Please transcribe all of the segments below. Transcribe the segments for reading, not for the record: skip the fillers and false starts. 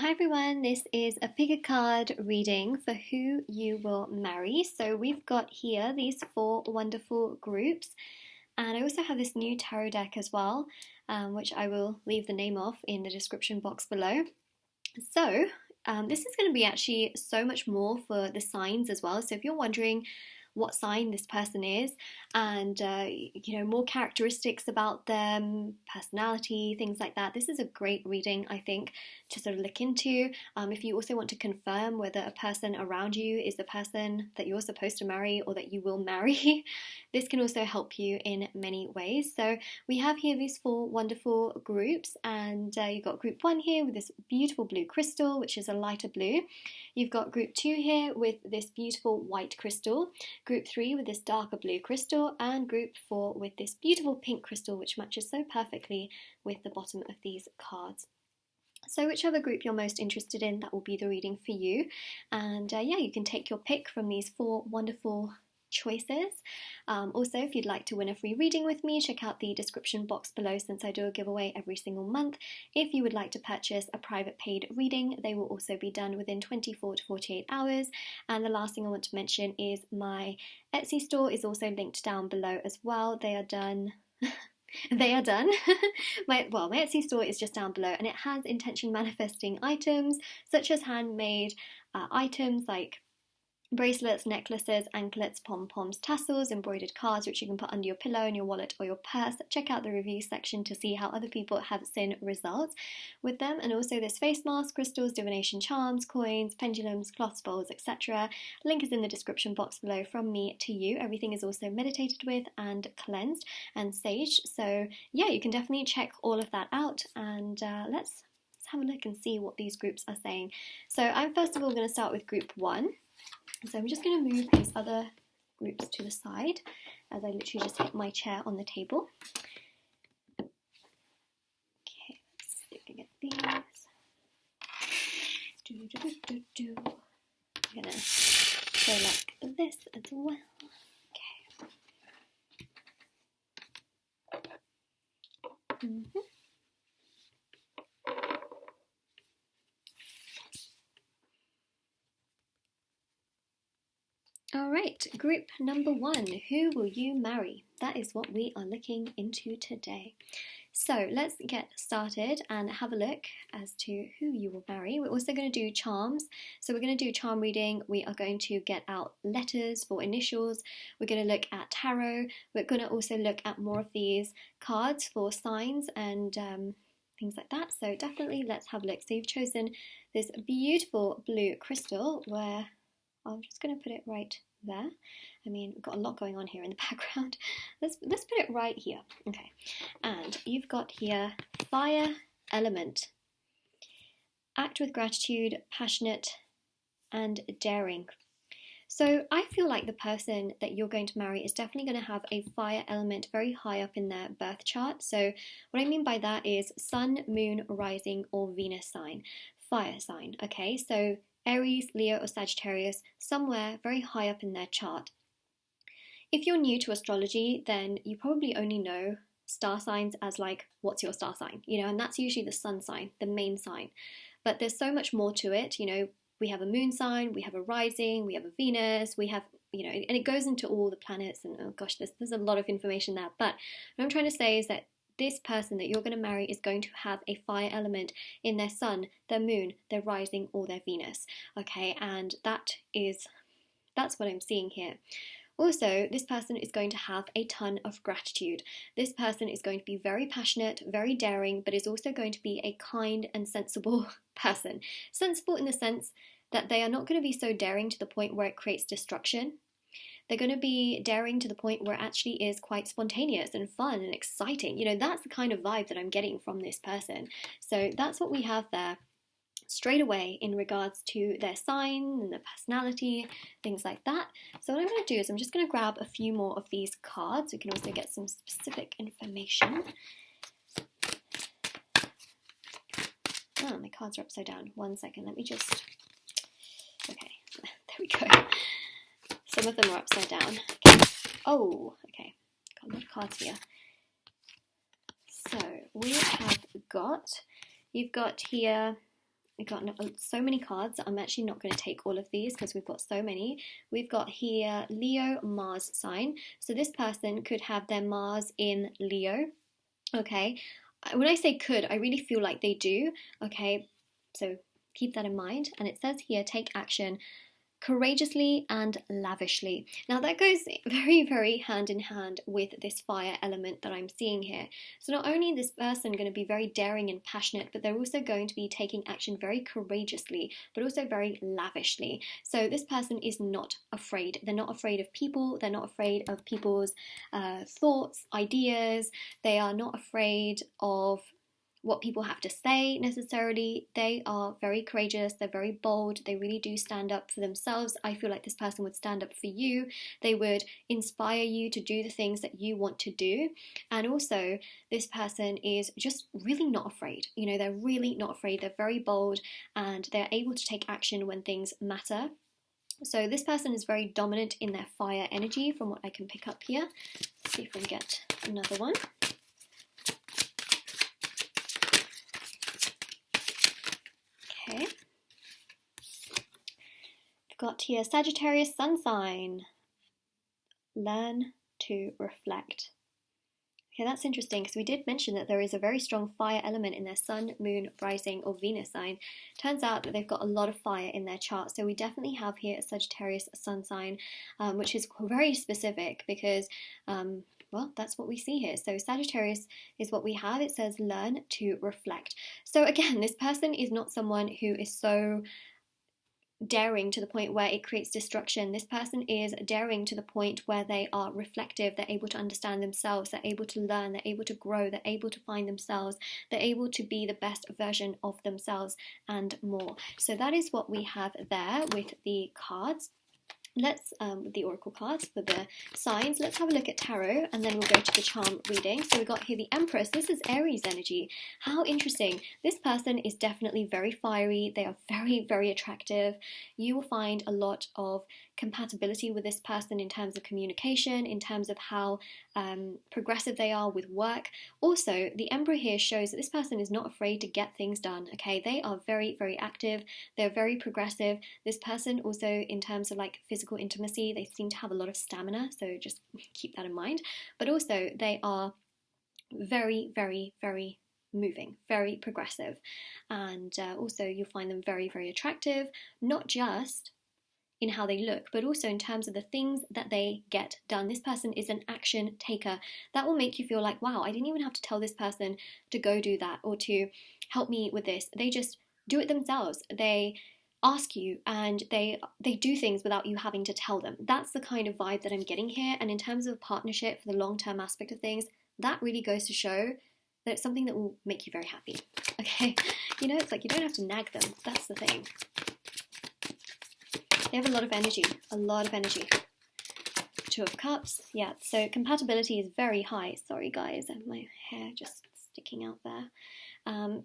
Hi everyone, this is a pick a card reading for who you will marry. So we've got here these four wonderful groups, and I also have this new tarot deck as well, which I will leave the name of in the description box below. So this is going to be actually so much more for the signs as well. So if you're wondering what sign this person is and more characteristics about them, personality, things like that, this is a great reading, I think, to sort of look into. If you also want to confirm whether a person around you is the person that you're supposed to marry or that you will marry, this can also help you in many ways. So we have here these four wonderful groups, and you've got group 1 here with this beautiful blue crystal, which is a lighter blue. You've got group 2 here with this beautiful white crystal, group 3 with this darker blue crystal, and group 4 with this beautiful pink crystal, which matches so perfectly with the bottom of these cards. So whichever group you're most interested in, that will be the reading for you. And you can take your pick from these four wonderful choices. Also, if you'd like to win a free reading with me, check out the description box below, since I do a giveaway every single month. If you would like to purchase a private paid reading, they will also be done within 24 to 48 hours. And the last thing I want to mention is my Etsy store is also linked down below as well. They are done. They are done. my Etsy store is just down below, and it has intention manifesting items such as handmade items like bracelets, necklaces, anklets, pom-poms, tassels, embroidered cards, which you can put under your pillow, in your wallet, or your purse. Check out the review section to see how other people have seen results with them. And also there's face masks, crystals, divination charms, coins, pendulums, cloths, bowls, etc. Link is in the description box below from me to you. Everything is also meditated with and cleansed and saged. So yeah, you can definitely check all of that out, and let's have a look and see what these groups are saying. So I'm first of all going to start with group 1. So I'm just going to move these other groups to the side, as I literally just hit my chair on the table. Okay, let's look at these. I'm going to go like this as well. Okay. Alright, group number 1, who will you marry? That is what we are looking into today. So let's get started and have a look as to who you will marry. We're also going to do charms. So we're going to do a charm reading. We are going to get out letters for initials. We're going to look at tarot. We're going to also look at more of these cards for signs and things like that. So definitely let's have a look. So you've chosen this beautiful blue crystal, where I'm just going to put it right there. I mean, we've got a lot going on here in the background. Let's put it right here. Okay. And you've got here fire element. Act with gratitude, passionate, and daring. So I feel like the person that you're going to marry is definitely going to have a fire element very high up in their birth chart. So what I mean by that is sun, moon, rising, or Venus sign. Fire sign. Okay, so Aries, Leo, or Sagittarius, somewhere very high up in their chart. If you're new to astrology, then you probably only know star signs as like, what's your star sign? And that's usually the sun sign, the main sign. But there's so much more to it. We have a moon sign, we have a rising, we have a Venus, we have, and it goes into all the planets, and oh gosh, there's a lot of information there. But what I'm trying to say is that this person that you're going to marry is going to have a fire element in their sun, their moon, their rising, or their Venus. Okay, and that's what I'm seeing here. Also, this person is going to have a ton of gratitude. This person is going to be very passionate, very daring, but is also going to be a kind and sensible person. Sensible in the sense that they are not going to be so daring to the point where it creates destruction. They're going to be daring to the point where it actually is quite spontaneous and fun and exciting. That's the kind of vibe that I'm getting from this person. So that's what we have there straight away in regards to their sign and their personality, things like that. So what I'm going to do is I'm just going to grab a few more of these cards. We can also get some specific information. Oh, my cards are upside down. 1 second, let me just... Okay, there we go. Some of them are upside down. Okay. Oh, okay. Got a lot of cards here. So we have got, you've got here we've got so many cards. I'm actually not going to take all of these because we've got so many. We've got here Leo Mars sign. So this person could have their Mars in Leo. Okay. When I say could, I really feel like they do. Okay. So keep that in mind. And it says here, take action courageously and lavishly. Now that goes very, very hand in hand with this fire element that I'm seeing here. So not only is this person going to be very daring and passionate, but they're also going to be taking action very courageously, but also very lavishly. So this person is not afraid. They're not afraid of people. They're not afraid of people's thoughts, ideas. They are not afraid of what people have to say necessarily. They are very courageous, they're very bold, they really do stand up for themselves. I feel like this person would stand up for you. They would inspire you to do the things that you want to do. And also, this person is just really not afraid. You know, they're really not afraid. They're very bold and they're able to take action when things matter. So this person is very dominant in their fire energy from what I can pick up here. Let's see if we can get another one. Okay, I've got here Sagittarius sun sign. Learn to reflect. Okay, that's interesting because we did mention that there is a very strong fire element in their sun, moon, rising or Venus sign. Turns out that they've got a lot of fire in their chart. So we definitely have here a Sagittarius sun sign, which is very specific because well, that's what we see here. So Sagittarius is what we have. It says learn to reflect. So again, this person is not someone who is so daring to the point where it creates destruction. This person is daring to the point where they are reflective. They're able to understand themselves. They're able to learn. They're able to grow. They're able to find themselves. They're able to be the best version of themselves and more. So that is what we have there with the cards. Let's, with the oracle cards for the signs, let's have a look at tarot and then we'll go to the charm reading. So we've got here the Empress. This is Aries energy. How interesting. This person is definitely very fiery. They are very, very attractive. You will find a lot of compatibility with this person in terms of communication, in terms of how progressive they are with work. Also, the Emperor here shows that this person is not afraid to get things done. Okay, they are very, very active. They're very progressive. This person also, in terms of like physical intimacy, they seem to have a lot of stamina, so just keep that in mind. But also, they are very, very, very moving, very progressive, and also you'll find them very, very attractive, not just in how they look, but also in terms of the things that they get done. This person is an action taker. That will make you feel like, wow, I didn't even have to tell this person to go do that or to help me with this. They just do it themselves. They ask you and they do things without you having to tell them. That's the kind of vibe that I'm getting here. And in terms of partnership for the long-term aspect of things, that really goes to show that it's something that will make you very happy. Okay, you know, it's like you don't have to nag them. That's the thing. They have a lot of energy, a lot of energy. Two of Cups, yeah, so compatibility is very high. Sorry guys, my hair just sticking out there.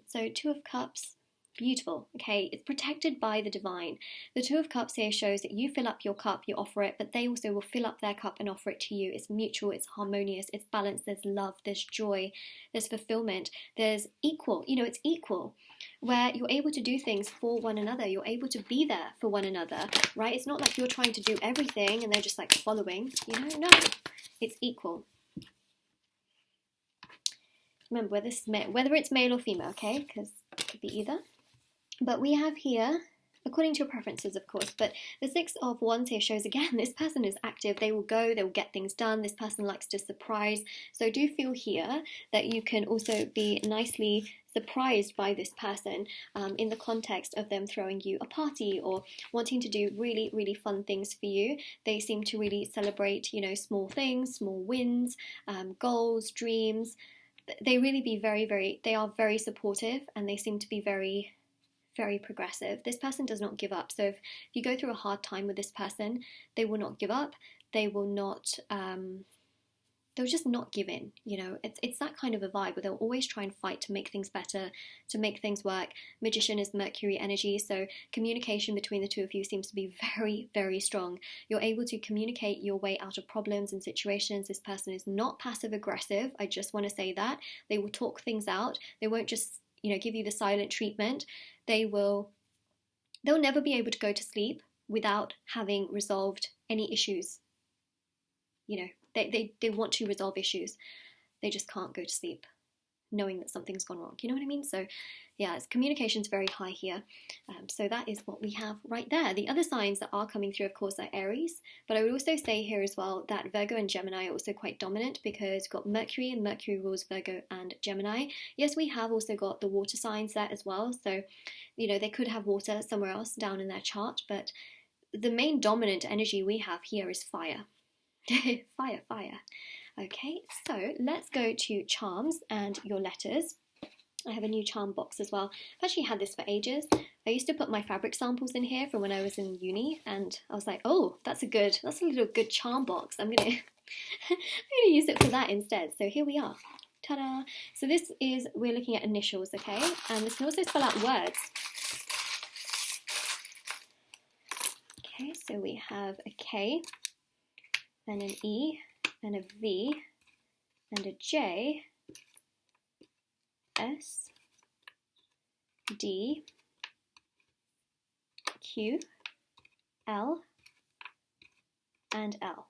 So Two of Cups, beautiful, okay, it's protected by the divine. The Two of Cups here shows that you fill up your cup, you offer it, but they also will fill up their cup and offer it to you. It's mutual, it's harmonious, it's balanced, there's love, there's joy, there's fulfillment, there's equal, you know, it's equal, where you're able to do things for one another, you're able to be there for one another, right? It's not like you're trying to do everything and they're just like following, you know, no, it's equal. Remember, whether it's male or female, okay, because it could be either. But we have here, according to your preferences, of course, but the Six of Wands here shows, again, this person is active. They will go, they will get things done. This person likes to surprise. So do feel here that you can also be nicely surprised by this person in the context of them throwing you a party or wanting to do really, really fun things for you. They seem to really celebrate, you know, small things, small wins, goals, dreams. They really they are very supportive and they seem to be very, very progressive. This person does not give up. So if you go through a hard time with this person, they will not give up. They will not, they'll just not give in. You know, it's that kind of a vibe where they'll always try and fight to make things better, to make things work. Magician is Mercury energy, so communication between the two of you seems to be very, very strong. You're able to communicate your way out of problems and situations. This person is not passive aggressive. I just want to say that. They will talk things out. They won't just, give you the silent treatment, they'll never be able to go to sleep without having resolved any issues. They want to resolve issues. They just can't go to sleep knowing that something's gone wrong. You know what I mean? So yeah, communication's very high here. So that is what we have right there. The other signs that are coming through, of course, are Aries. But I would also say here as well that Virgo and Gemini are also quite dominant, because you've got Mercury, and Mercury rules Virgo and Gemini. Yes, we have also got the water signs there as well. So, they could have water somewhere else down in their chart. But the main dominant energy we have here is fire. Fire, fire. Okay, so let's go to charms and your letters. I have a new charm box as well. I've actually had this for ages. I used to put my fabric samples in here from when I was in uni, and I was like, oh, that's a little good charm box. I'm gonna use it for that instead. So here we are. Ta-da! So we're looking at initials, okay? And this can also spell out words. Okay, so we have a K, and an E, and a V, and a J, S, D, Q, L, and L.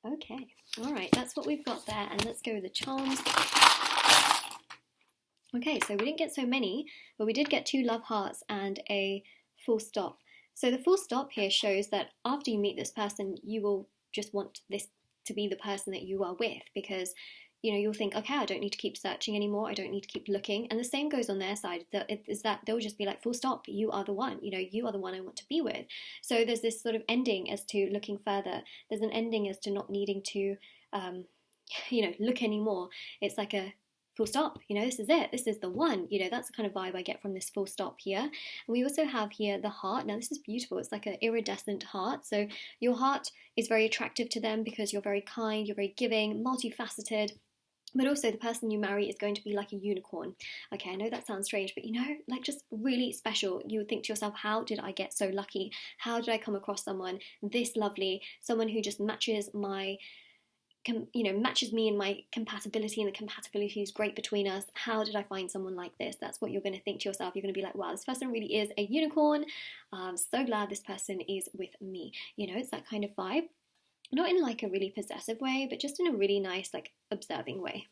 Okay, all right, that's what we've got there, and let's go with the charms. Okay, so we didn't get so many, but we did get 2 love hearts and a full stop. So the full stop here shows that after you meet this person, you will just want this to be the person that you are with, because you'll think, okay, I don't need to keep searching anymore, I don't need to keep looking. And the same goes on their side, that they'll just be like, full stop, you are the one, you are the one I want to be with. So there's this sort of ending as to looking further. There's an ending as to not needing to look anymore. It's like a full stop, this is it, this is the one, that's the kind of vibe I get from this full stop here. And we also have here the heart. Now this is beautiful, it's like an iridescent heart. So your heart is very attractive to them because you're very kind, you're very giving, multifaceted. But also the person you marry is going to be like a unicorn. Okay, I know that sounds strange, but like just really special. You would think to yourself, how did I get so lucky? How did I come across someone this lovely? Someone who just matches matches me in my compatibility, and the compatibility is great between us. How did I find someone like this? That's what you're going to think to yourself. You're going to be like, wow, this person really is a unicorn. I'm so glad this person is with me. It's that kind of vibe. Not in like a really possessive way, but just in a really nice, like, observing way.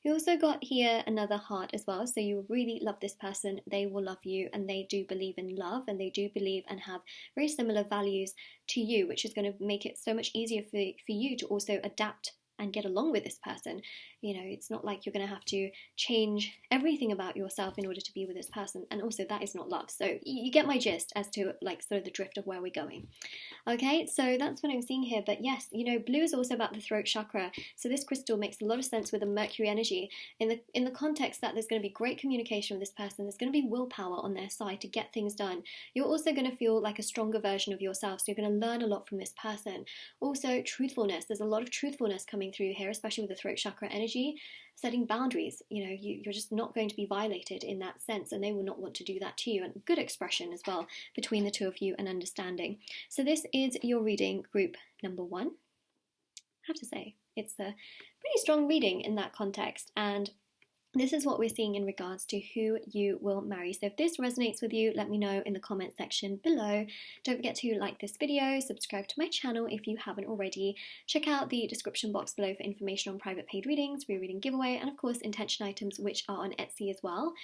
You also got here another heart as well, so you really love this person, they will love you, and they do believe in love, and they do believe and have very similar values to you, which is going to make it so much easier for you to also adapt and get along with this person. It's not like you're going to have to change everything about yourself in order to be with this person, and also that is not love. So you get my gist as to like sort of the drift of where we're going. Okay, so that's what I'm seeing here. But yes, blue is also about the throat chakra, so this crystal makes a lot of sense with the Mercury energy in the context that there's going to be great communication with this person. There's going to be willpower on their side to get things done. You're also going to feel like a stronger version of yourself, so you're going to learn a lot from this person. Also truthfulness, there's a lot of truthfulness coming through here, especially with the throat chakra energy. Setting boundaries, you're just not going to be violated in that sense, and they will not want to do that to you. And good expression as well between the two of you, and understanding. So this is your reading group number 1. I have to say, it's a pretty strong reading in that context, and this is what we're seeing in regards to who you will marry. So if this resonates with you, let me know in the comment section below. Don't forget to like this video, subscribe to my channel if you haven't already. Check out the description box below for information on private paid readings, rereading giveaway, and of course intention items, which are on Etsy as well.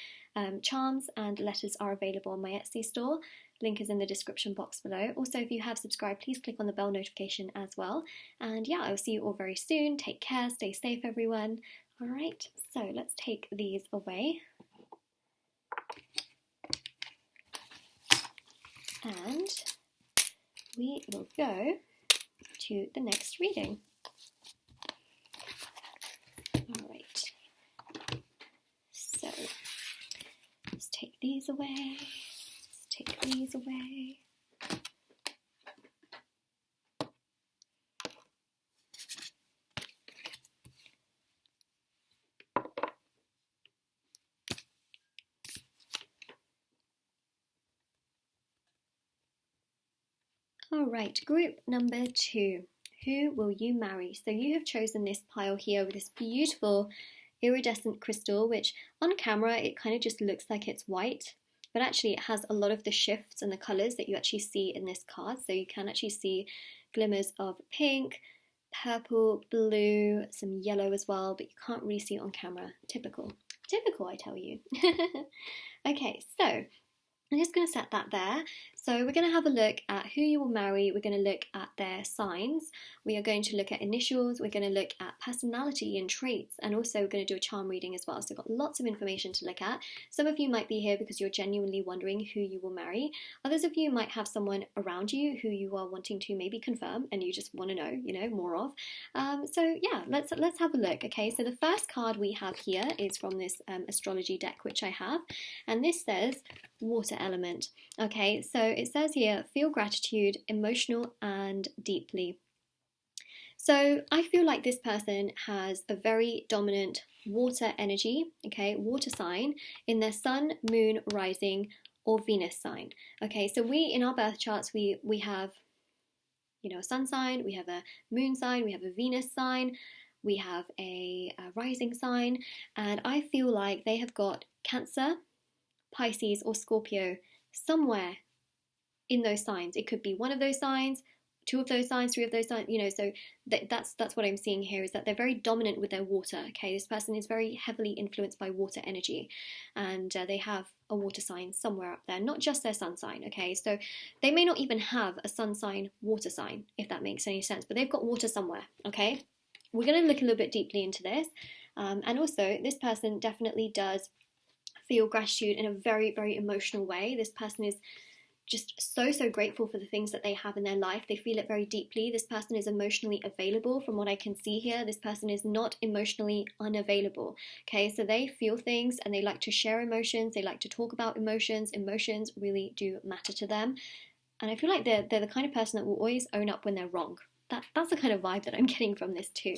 Charms and letters are available on my Etsy store. Link is in the description box below. Also, if you have subscribed, please click on the bell notification as well. And yeah, I will see you all very soon. Take care, stay safe everyone. Alright, so let's take these away. And we will go to the next reading. Alright, so let's take these away. Let's take these away. Alright, group number 2. Who will you marry? So you have chosen this pile here with this beautiful iridescent crystal, which on camera it kind of just looks like it's white, but actually it has a lot of the shifts and the colours that you actually see in this card. So you can actually see glimmers of pink, purple, blue, some yellow as well, but you can't really see it on camera. Typical, I tell you. Okay, so I'm just going to set that there. So we're going to have a look at who you will marry. We're going to look at their signs. We are going to look at initials. We're going to look at personality and traits, and also we're going to do a charm reading as well. So we've got lots of information to look at. Some of you might be here because you're genuinely wondering who you will marry. Others of you might have someone around you who you are wanting to maybe confirm and you just want to know, more of. So yeah, let's have a look. Okay, so the first card we have here is from this astrology deck which I have, and this says water element. Okay, so it says here, feel gratitude, emotional and deeply. So I feel like this person has a very dominant water energy, okay, water sign in their sun, moon, rising, or Venus sign. Okay, so in our birth charts, we have, a sun sign, we have a moon sign, we have a Venus sign, we have a rising sign, and I feel like they have got Cancer, Pisces, or Scorpio somewhere in those signs. It could be one of those signs, two of those signs, three of those signs, so that's what I'm seeing here, is that they're very dominant with their water. Okay, this person is very heavily influenced by water energy, and they have a water sign somewhere up there, not just their sun sign. Okay, so they may not even have a sun sign water sign, if that makes any sense, but they've got water somewhere. Okay, we're going to look a little bit deeply into this, and also this person definitely does feel gratitude in a very, very emotional way. This person is just so grateful for the things that they have in their life. They feel it very deeply. This person is emotionally available from what I can see here. This person is not emotionally unavailable. Okay, so they feel things and they like to share emotions. They like to talk about emotions. Emotions really do matter to them. And I feel like they're the kind of person that will always own up when they're wrong. That's the kind of vibe that I'm getting from this too.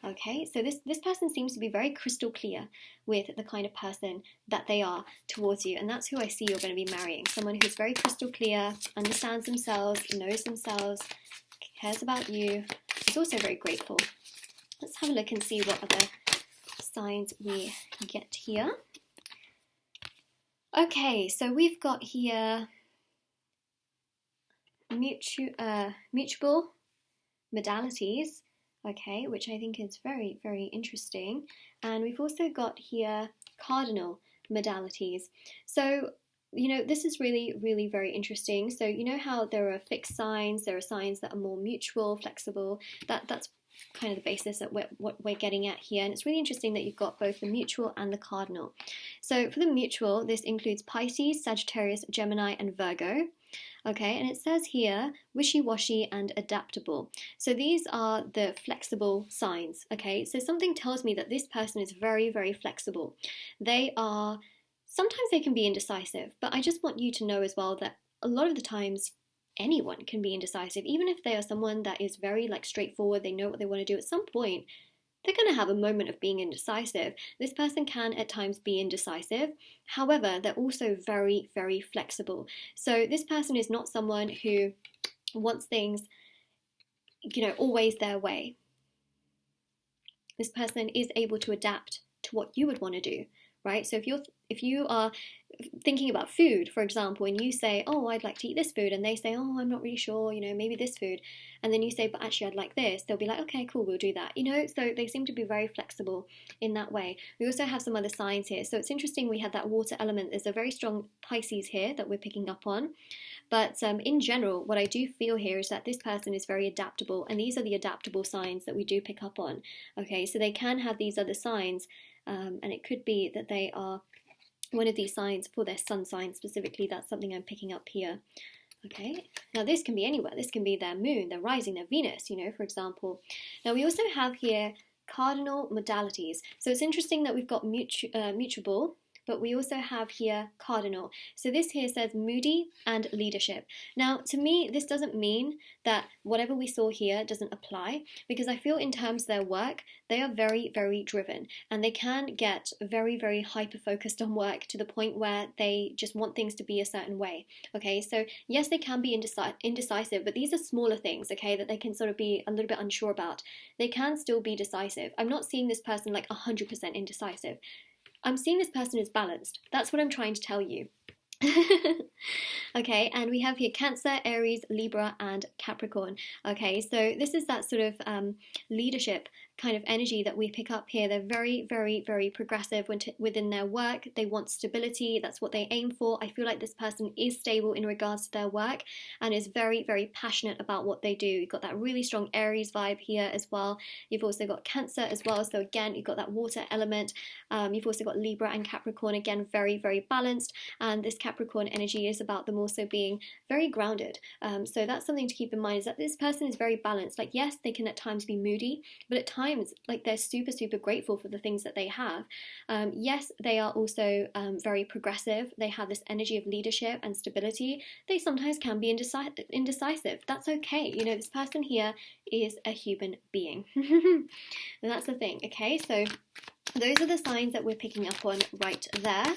Okay, so this person seems to be very crystal clear with the kind of person that they are towards you, and that's who I see you're going to be marrying. Someone who's very crystal clear, understands themselves, knows themselves, cares about you, is also very grateful. Let's have a look and see what other signs we get here. Okay, so we've got here mutual modalities, okay, which I think is very, very interesting. And we've also got here cardinal modalities. So, this is really, really very interesting. So, how there are fixed signs, there are signs that are more mutual, flexible. That's kind of the basis of what we're getting at here. And it's really interesting that you've got both the mutual and the cardinal. So for the mutual, this includes Pisces, Sagittarius, Gemini, and Virgo. Okay, and it says here, wishy-washy and adaptable. So these are the flexible signs, okay? So something tells me that this person is very, very flexible. Sometimes they can be indecisive, but I just want you to know as well that a lot of the times anyone can be indecisive. Even if they are someone that is very straightforward, they know what they want to do, at some point they're going to have a moment of being indecisive. This person can at times be indecisive. However, they're also very, very flexible. So this person is not someone who wants things, always their way. This person is able to adapt to what you would want to do, right? So if you are thinking about food, for example, and you say, oh, I'd like to eat this food, and they say, oh, I'm not really sure, maybe this food, and then you say, but actually I'd like this, they'll be like, okay, cool, we'll do that, so they seem to be very flexible in that way. We also have some other signs here, so it's interesting we had that water element. There's a very strong Pisces here that we're picking up on, but in general, what I do feel here is that this person is very adaptable, and these are the adaptable signs that we do pick up on. Okay, so they can have these other signs, and it could be that they are one of these signs for their sun sign specifically. That's something I'm picking up here. Okay, now this can be anywhere. This can be their moon, their rising, their Venus, for example. Now we also have here cardinal modalities. So it's interesting that we've got mutual but we also have here cardinal. So this here says moody and leadership. Now, to me, this doesn't mean that whatever we saw here doesn't apply, because I feel in terms of their work, they are very, very driven, and they can get very, very hyper-focused on work to the point where they just want things to be a certain way, okay? So yes, they can be indecisive, but these are smaller things, okay, that they can sort of be a little bit unsure about. They can still be decisive. I'm not seeing this person like 100% indecisive. I'm seeing this person is balanced. That's what I'm trying to tell you. Okay, and we have here Cancer, Aries, Libra, and Capricorn. Okay, so this is that sort of leadership kind of energy that we pick up here. They're very, very, very progressive within their work. They want stability. That's what they aim for. I feel like this person is stable in regards to their work and is very, very passionate about what they do. You've got that really strong Aries vibe here as well. You've also got Cancer as well. So again, you've got that water element. You've also got Libra and Capricorn, again, very, very balanced. And this Capricorn energy is about them also being very grounded. So that's something to keep in mind, is that this person is very balanced. Like, yes, they can at times be moody, but at times, like, they're super, super grateful for the things that they have. Yes, they are also very progressive. They have this energy of leadership and stability. They sometimes can be indecisive. That's okay. You know, this person here is a human being. And that's the thing, okay? So those are the signs that we're picking up on right there.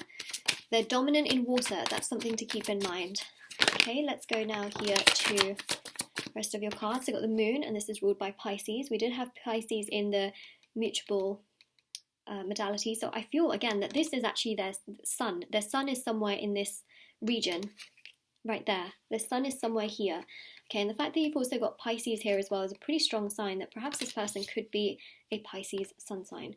They're dominant in water. That's something to keep in mind. Okay, let's go now here to rest of your cards. So got the moon, and this is ruled by Pisces. We did have Pisces in the mutual modality, so I feel again that this is actually their sun. Their sun is somewhere in this region right there. The sun is somewhere here. Okay, and the fact that you've also got Pisces here as well is a pretty strong sign that perhaps this person could be a Pisces sun sign.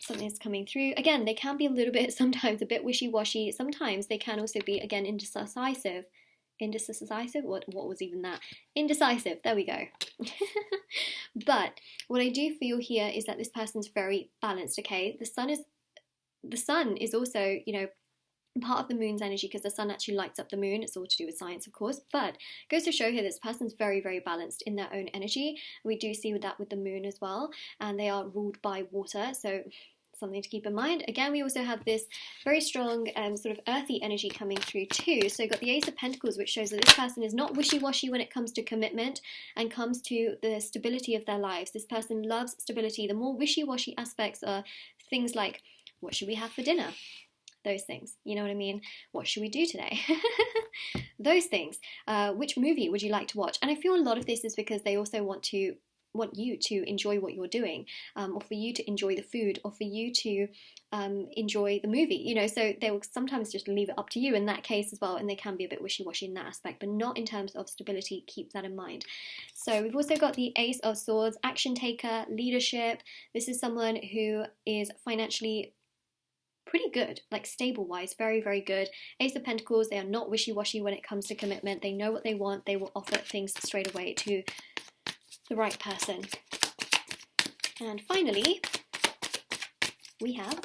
Something is coming through. Again, they can be a little bit, sometimes a bit wishy-washy. Sometimes they can also be, again, indecisive. Indecisive? What was even that? Indecisive. There we go. But what I do feel here is that this person's very balanced, okay? The sun is also, you know, part of the moon's energy, because the sun actually lights up the moon. It's all to do with science, of course, but it goes to show here this person's very, very balanced in their own energy. We do see that with the moon as well, and they are ruled by water, so something to keep in mind. Again, we also have this very strong sort of earthy energy coming through too. So you've got the Ace of Pentacles, which shows that this person is not wishy-washy when it comes to commitment and comes to the stability of their lives. This person loves stability. The more wishy-washy aspects are things like, what should we have for dinner? Those things, you know what I mean? What should we do today? Those things. Which movie would you like to watch? And I feel a lot of this is because they also want you to enjoy what you're doing, or for you to enjoy the food, or for you to enjoy the movie, you know, so they will sometimes just leave it up to you in that case as well, and they can be a bit wishy-washy in that aspect, but not in terms of stability. Keep that in mind. So we've also got the Ace of Swords, action taker, leadership. This is someone who is financially pretty good, like stable wise, very, very good. Ace of Pentacles, they are not wishy-washy when it comes to commitment. They know what they want. They will offer things straight away to the right person. And finally, we have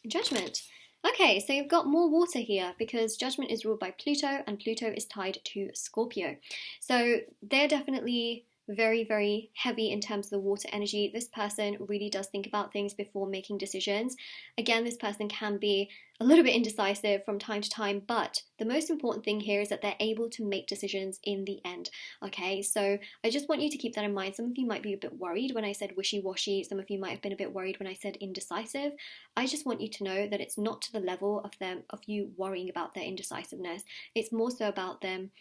Judgment. Okay, so you've got more water here because Judgment is ruled by Pluto, and Pluto is tied to Scorpio. So they're definitely very, very heavy in terms of the water energy. This person really does think about things before making decisions. Again, this person can be a little bit indecisive from time to time, but the most important thing here is that they're able to make decisions in the end. Okay, so I just want you to keep that in mind. Some of you might be a bit worried when I said wishy-washy. Some of you might have been a bit worried when I said indecisive. I just want you to know that it's not to the level of you worrying about their indecisiveness. It's more so about them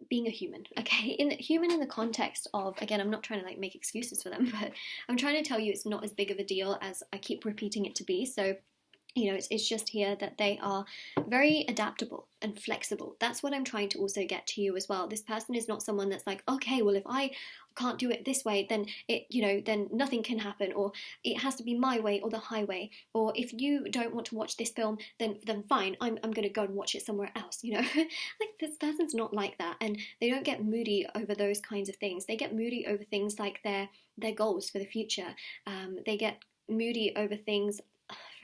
being a human, okay? Human in the context of, again, I'm not trying to like make excuses for them, but I'm trying to tell you it's not as big of a deal as I keep repeating it to be. So, you know, it's just here that they are very adaptable and flexible. That's what I'm trying to also get to you as well. This person is not someone that's like, okay, well, if I can't do it this way, then then nothing can happen, or it has to be my way or the highway, or if you don't want to watch this film, then fine, I'm gonna go and watch it somewhere else, you know. Like, this person's not like that, and they don't get moody over those kinds of things. They get moody over things like their goals for the future. They get moody over things,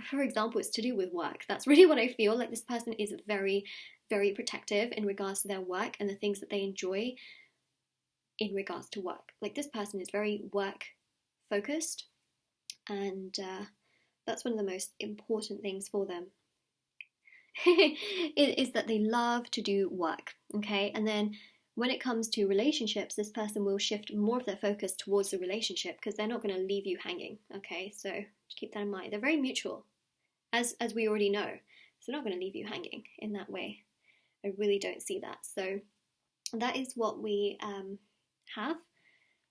for example, it's to do with work. That's really what I feel like. This person is very, very protective in regards to their work and the things that they enjoy in regards to work. Like, this person is very work focused, and that's one of the most important things for them. Is that they love to do work, okay? And then when it comes to relationships, this person will shift more of their focus towards the relationship because they're not going to leave you hanging, okay? So keep that in mind. They're very mutual, as we already know. So they're not going to leave you hanging in that way. I really don't see that. So that is what we have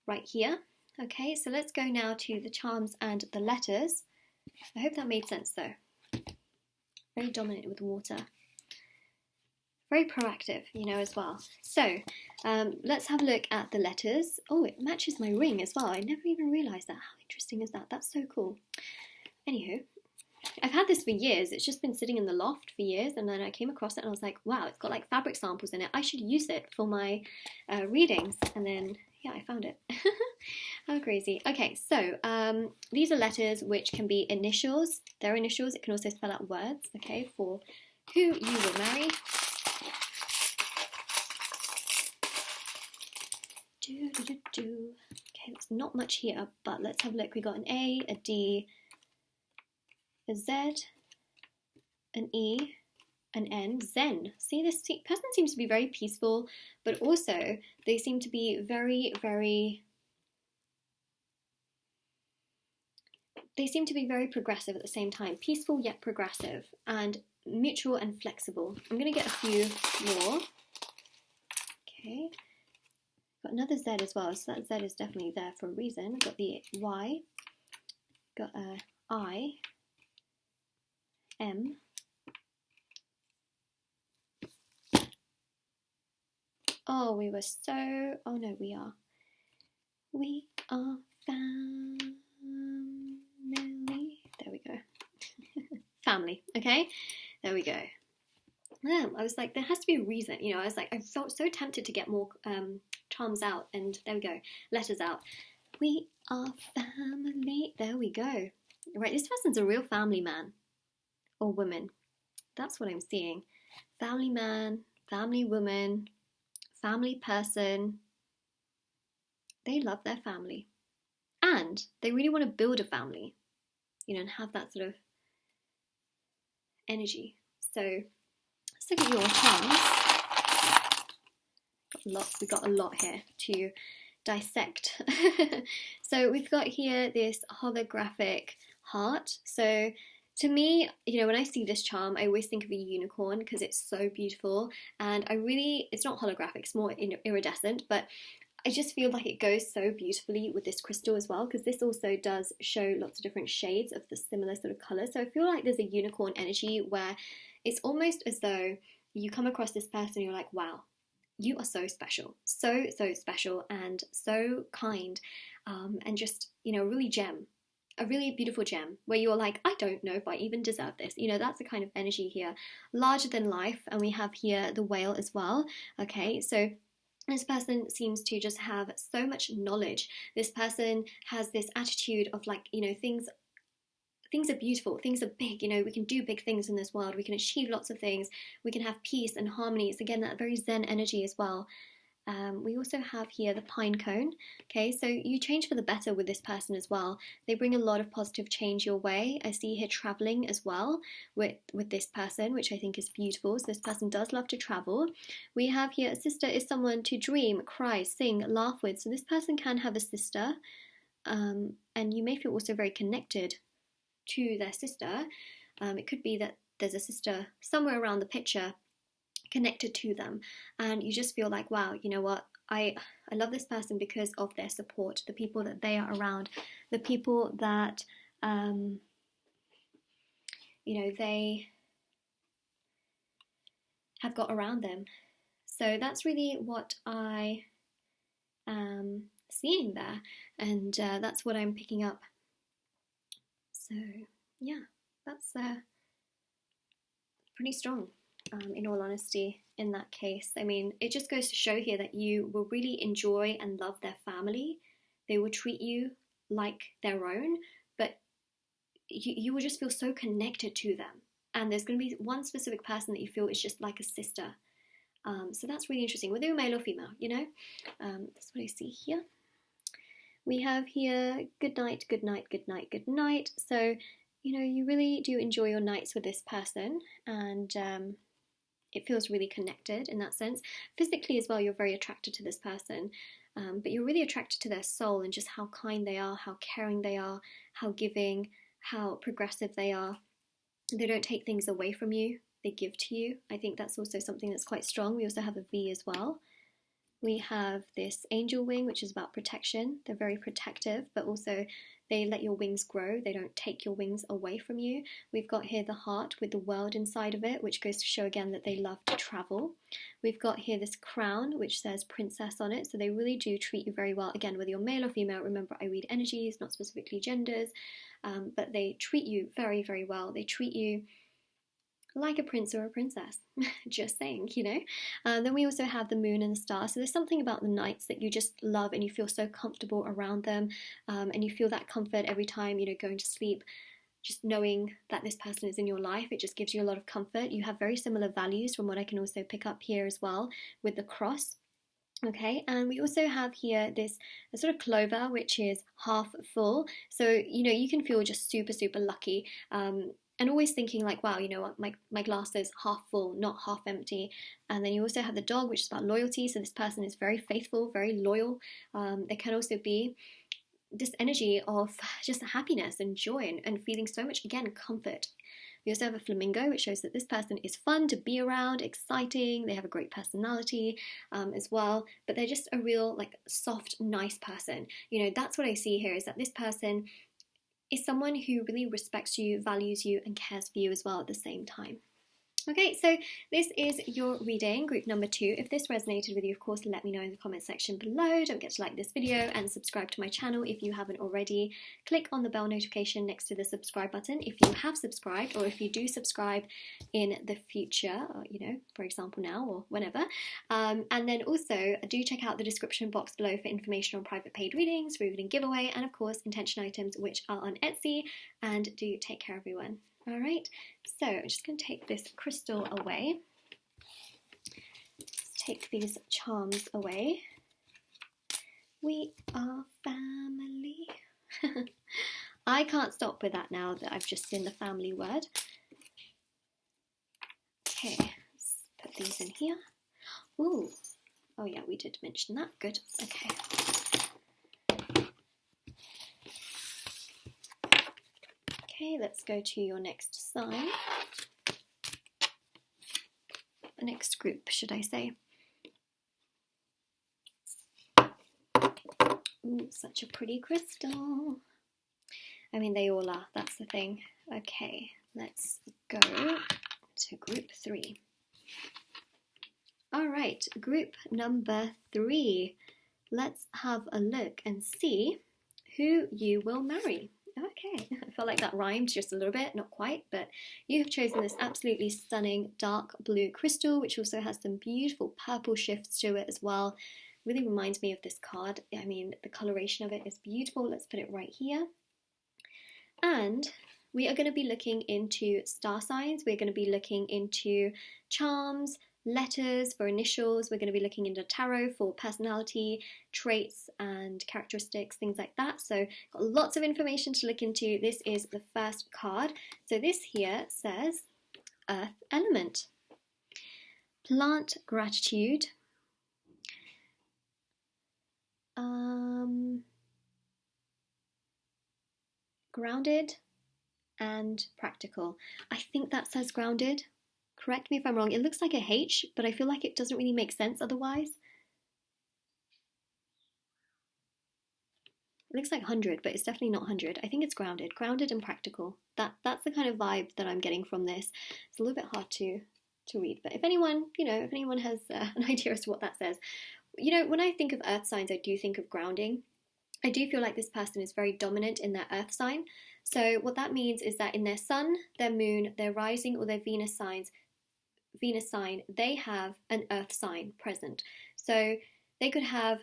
right here. Okay, so let's go now to the charms and the letters. I hope that made sense though. Very dominant with water. Very proactive, you know, as well. So let's have a look at the letters. Oh, it matches my ring as well. I never even realised that. How interesting is that? That's so cool. Anywho, I've had this for years. It's just been sitting in the loft for years, and then I came across it and I was like, wow, it's got like fabric samples in it. I should use it for my readings. And then, yeah, I found it. How crazy. Okay, so these are letters which can be initials. They're initials. It can also spell out words, okay, for who you will marry. Okay, there's not much here, but let's have a look. We got an A, a D, a Z, an E, an N, Zen. See, this person seems to be very peaceful, but also they seem to be very, very... They seem to be very progressive at the same time. Peaceful yet progressive, and mutual and flexible. I'm going to get a few more. Okay. Got another Z as well, so that Z is definitely there for a reason. Got the Y. Got a I. M. Oh, we were so... Oh no, we are. We are family. There we go. Family, okay? There we go. I was like, there has to be a reason, you know. I was like, I felt so tempted to get more charms out, and there we go, letters out. We are family. There we go. Right, this person's a real family man or woman. That's what I'm seeing. Family man, family woman, family person. They love their family, and they really want to build a family, you know, and have that sort of energy. So let's look at your charms. We got a lot here to dissect. So we've got here this holographic heart. So to me, you know, when I see this charm, I always think of a unicorn because it's so beautiful. And it's not holographic, it's more iridescent, but I just feel like it goes so beautifully with this crystal as well, because this also does show lots of different shades of the similar sort of colour. So I feel like there's a unicorn energy where it's almost as though you come across this person and you're like, wow, you are so special, so special and so kind, and just, you know, really gem. A really beautiful gem where you're like, I don't know if I even deserve this. You know, that's the kind of energy here. Larger than life. And we have here the whale as well. Okay, so this person seems to just have so much knowledge. This person has this attitude of like, you know, things are beautiful, things are big, you know, we can do big things in this world, we can achieve lots of things, we can have peace and harmony. It's again that very zen energy as well. We also have here the pine cone. Okay, so you change for the better with this person as well. They bring a lot of positive change your way. I see here traveling as well with this person, which I think is beautiful. So this person does love to travel. We have here a sister is someone to dream, cry, sing, laugh with. So this person can have a sister, and you may feel also very connected to their sister. It could be that there's a sister somewhere around the picture connected to them, and you just feel like, wow, you know what, I love this person because of their support, the people that they are around, the people that you know, they have got around them. So that's really what I am seeing there, and that's what I'm picking up. So yeah, that's pretty strong. In all honesty, in that case. I mean, it just goes to show here that you will really enjoy and love their family. They will treat you like their own, but you will just feel so connected to them. And there's going to be one specific person that you feel is just like a sister. So that's really interesting, whether you're male or female, you know. That's what I see here. We have here good night, good night, good night, good night. So, you know, you really do enjoy your nights with this person, and it feels really connected in that sense. Physically as well, you're very attracted to this person, but you're really attracted to their soul and just how kind they are, how caring they are, how giving, how progressive they are. They don't take things away from you, they give to you. I think that's also something that's quite strong. We also have a V as well. We have this angel wing, which is about protection. They're very protective, but also they let your wings grow. They don't take your wings away from you. We've got here the heart with the world inside of it, which goes to show again that they love to travel. We've got here this crown, which says princess on it. So they really do treat you very well. Again, whether you're male or female, remember I read energies, not specifically genders, but they treat you very, very well. They treat you like a prince or a princess, just saying, you know. Then we also have the moon and the stars. So there's something about the nights that you just love and you feel so comfortable around them, and you feel that comfort every time, you know, going to sleep. Just knowing that this person is in your life, it just gives you a lot of comfort. You have very similar values from what I can also pick up here as well with the cross. Okay, and we also have here this sort of clover, which is half full. So, you know, you can feel just super, super lucky. And always thinking like, wow, you know what, my glass is half full, not half empty. And then you also have the dog, which is about loyalty. So this person is very faithful, very loyal. There can also be this energy of just happiness and joy and feeling so much, again, comfort. We also have a flamingo, which shows that this person is fun to be around, exciting. They have a great personality as well, but they're just a real like soft, nice person. You know, that's what I see here, is that this person is someone who really respects you, values you, and cares for you as well at the same time. Okay, so this is your reading, group number 2. If this resonated with you, of course, let me know in the comment section below. Don't forget to like this video and subscribe to my channel if you haven't already. Click on the bell notification next to the subscribe button if you have subscribed, or if you do subscribe in the future, or, you know, for example now or whenever. And then also do check out the description box below for information on private paid readings, reading giveaway, and of course intention items, which are on Etsy. And do take care, everyone. All right, so I'm just going to take this crystal away. Let's take these charms away. We are family. I can't stop with that now that I've just seen the family word. Okay, let's put these in here. Ooh, oh yeah, we did mention that. Good, okay. Okay, let's go to your next sign. Next group, should I say. Ooh, such a pretty crystal. I mean, they all are, that's the thing. Okay, let's go to group 3. All right, group number 3. Let's have a look and see who you will marry. Okay, I felt like that rhymed just a little bit, not quite, but you have chosen this absolutely stunning dark blue crystal, which also has some beautiful purple shifts to it as well. Really reminds me of this card. I mean, the coloration of it is beautiful. Let's put it right here. And we are going to be looking into star signs. We're going to be looking into charms, letters for initials. We're going to be looking into tarot for personality, traits and characteristics, things like that. So got lots of information to look into. This is the first card. So this here says Earth element, plant gratitude, grounded and practical. I think that says grounded. Correct me if I'm wrong. It looks like a H, but I feel like it doesn't really make sense otherwise. It looks like 100, but it's definitely not 100. I think it's grounded. Grounded and practical. That's the kind of vibe that I'm getting from this. It's a little bit hard to read, but if anyone, you know, if anyone has an idea as to what that says. You know, when I think of earth signs, I do think of grounding. I do feel like this person is very dominant in their earth sign. So what that means is that in their sun, their moon, their rising, or their Venus sign, they have an earth sign present. So they could have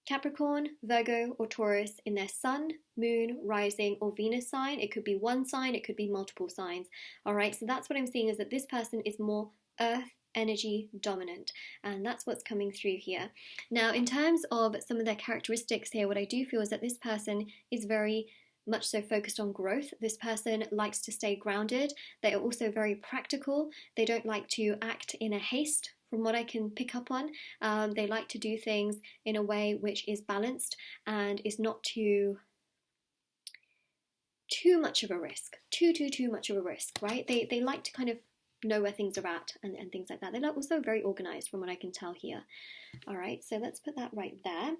Capricorn, Virgo, or Taurus in their sun, moon, rising, or Venus sign. It could be one sign, it could be multiple signs. All right, so that's what I'm seeing, is that this person is more earth energy dominant, and that's what's coming through here. Now, in terms of some of their characteristics here, what I do feel is that this person is very much so focused on growth. This person likes to stay grounded. They are also very practical. They don't like to act in a haste, from what I can pick up on. They like to do things in a way which is balanced and is not too much of a risk, too much of a risk, right? They like to kind of know where things are at and things like that. They're also very organized, from what I can tell here. All right, so let's put that right there.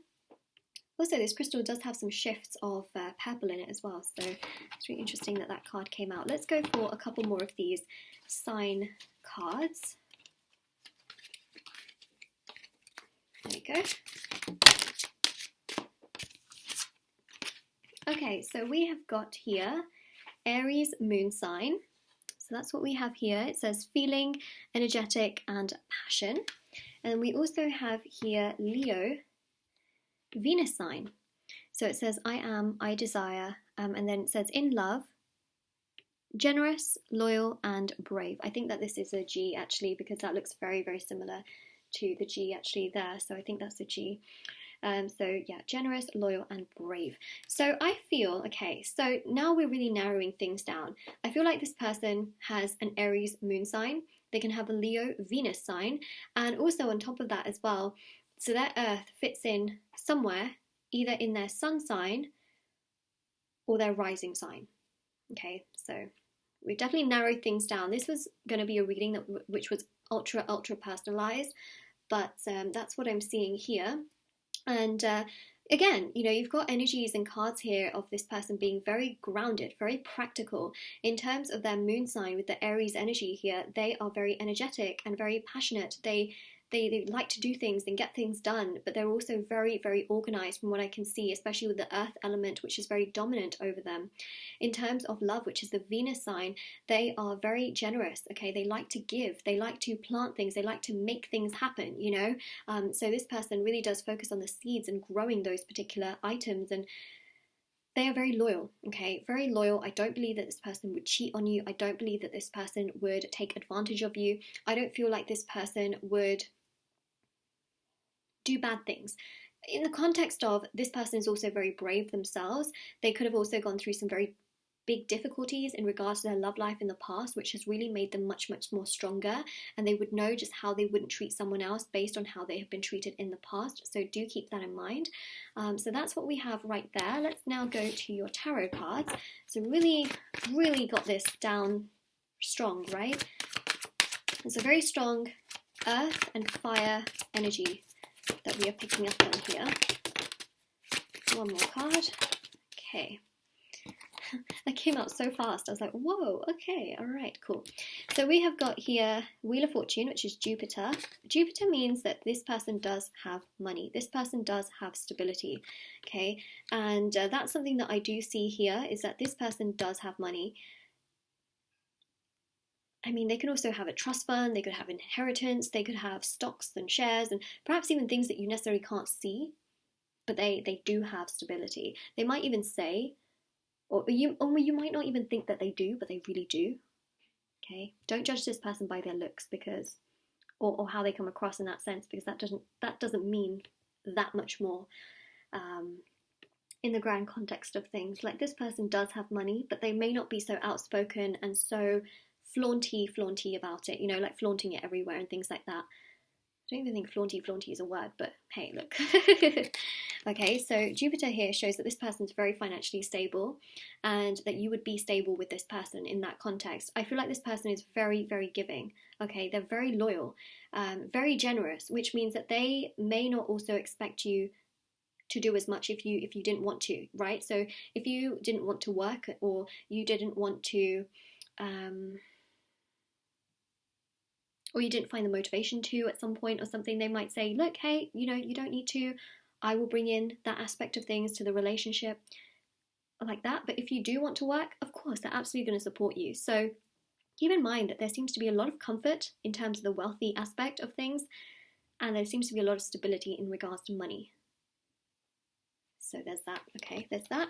Also, this crystal does have some shifts of purple in it as well, so it's really interesting that that card came out. Let's go for a couple more of these sign cards. There we go. Okay, so we have got here Aries moon sign. So that's what we have here. It says feeling, energetic, and passion. And we also have here Leo Venus sign. So it says I am, I desire, and then it says in love, generous, loyal, and brave. I think that this is a G actually, because that looks very, very similar to the G actually there. So I think that's a G. So yeah, generous, loyal, and brave. So I feel, okay, so now we're really narrowing things down. I feel like this person has an Aries moon sign. They can have a Leo Venus sign, and also on top of that as well, so their earth fits in somewhere, either in their sun sign or their rising sign. Okay, so we've definitely narrowed things down. This was going to be a reading which was ultra personalized, but that's what I'm seeing here. And again, you know, you've got energies and cards here of this person being very grounded, very practical. In terms of their moon sign with the Aries energy here, they are very energetic and very passionate. They like to do things and get things done, but they're also very, very organized from what I can see, especially with the earth element, which is very dominant over them. In terms of love, which is the Venus sign, they are very generous, okay? They like to give, they like to plant things, they like to make things happen, you know? So this person really does focus on the seeds and growing those particular items, and they are very loyal, okay? Very loyal. I don't believe that this person would cheat on you. I don't believe that this person would take advantage of you. I don't feel like this person would do bad things. In the context of this person is also very brave themselves. They could have also gone through some very big difficulties in regards to their love life in the past, which has really made them much more stronger, and they would know just how they wouldn't treat someone else based on how they have been treated in the past. So do keep that in mind. So that's what we have right there. Let's now go to your tarot cards. So really got this down strong, right? It's a very strong earth and fire energy that we are picking up on here. One more card. Okay. That came out so fast. I was like, whoa, okay, all right, cool. So we have got here Wheel of Fortune, which is Jupiter. Jupiter means that this person does have money. This person does have stability, okay? And that's something that I do see here, is that this person does have money. I mean, they could also have a trust fund, they could have inheritance, they could have stocks and shares, and perhaps even things that you necessarily can't see, but they do have stability. They might even say, or you might not even think that they do, but they really do. Okay, don't judge this person by their looks, because, or how they come across in that sense, because that doesn't mean that much more in the grand context of things. Like, this person does have money, but they may not be so outspoken and so flaunty about it, you know, like flaunting it everywhere and things like that. I don't even think flaunty is a word, but hey, look. Okay, so Jupiter here shows that this person's very financially stable, and that you would be stable with this person in that context. I feel like this person is very, very giving. Okay, they're very loyal, very generous, which means that they may not also expect you to do as much if you didn't want to, right? So if you didn't want to work, or you didn't want to or you didn't find the motivation to at some point or something, they might say, look, hey, you know, you don't need to. I will bring in that aspect of things to the relationship, like that. But if you do want to work, of course, they're absolutely going to support you. So keep in mind that there seems to be a lot of comfort in terms of the wealthy aspect of things, and there seems to be a lot of stability in regards to money. So there's that. Okay, there's that.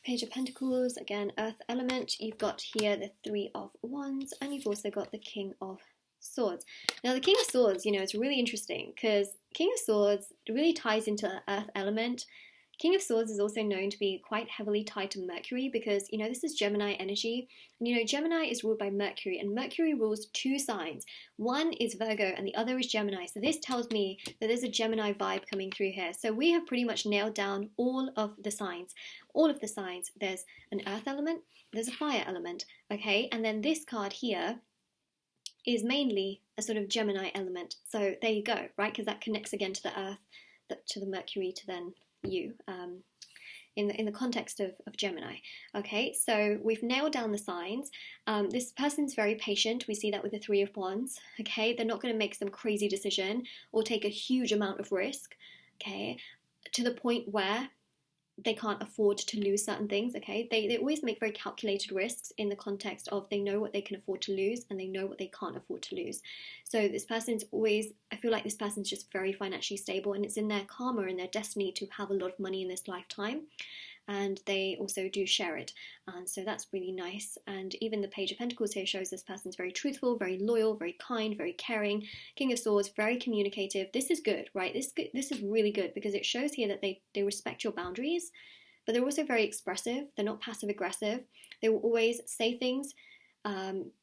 Page of Pentacles, again, Earth element. You've got here the Three of Wands, and you've also got the King of Swords. Now, the King of Swords, you know, it's really interesting because King of Swords really ties into the Earth element. King of Swords is also known to be quite heavily tied to Mercury because, you know, this is Gemini energy. And, you know, Gemini is ruled by Mercury, and Mercury rules two signs. One is Virgo and the other is Gemini. So this tells me that there's a Gemini vibe coming through here. So we have pretty much nailed down all of the signs. All of the signs. There's an earth element, there's a fire element, okay? And then this card here is mainly a sort of Gemini element. So there you go, right? Because that connects again to the earth, to the Mercury, to then you in the context of Gemini. Okay, so we've nailed down the signs. This person's very patient. We see that with the Three of Wands. Okay, they're not going to make some crazy decision or take a huge amount of risk. Okay, to the point where they can't afford to lose certain things. Okay, they always make very calculated risks in the context of they know what they can afford to lose and they know what they can't afford to lose. So this person's always, I feel like this person's just very financially stable, and it's in their karma and their destiny to have a lot of money in this lifetime, and they also do share it, and so that's really nice. And even the Page of Pentacles here shows this person's very truthful, very loyal, very kind, very caring. King of Swords, very communicative. This is good, right? This is really good because it shows here that they respect your boundaries, but they're also very expressive. They're not passive aggressive. They will always say things,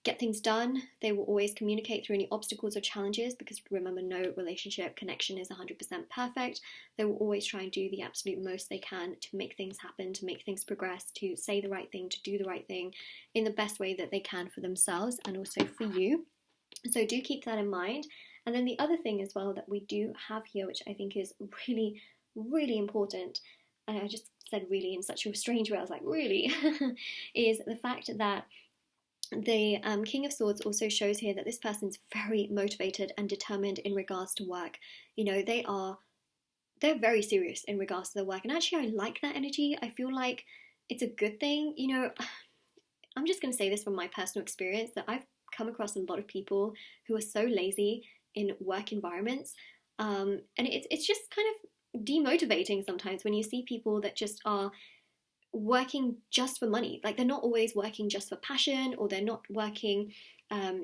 get things done. They will always communicate through any obstacles or challenges because remember, no relationship connection is 100% perfect. They will always try and do the absolute most they can to make things happen, to make things progress, to say the right thing, to do the right thing in the best way that they can for themselves and also for you. So do keep that in mind. And then the other thing as well that we do have here, which I think is really, really important, and I just said really in such a strange way, I was like, really, is the fact that the King of Swords also shows here that this person's very motivated and determined in regards to work. You know, they're very serious in regards to their work. And actually, I like that energy. I feel like it's a good thing. You know, I'm just going to say this from my personal experience that I've come across a lot of people who are so lazy in work environments. And it's just kind of demotivating sometimes when you see people that just are working just for money. Like they're not always working just for passion, or they're not working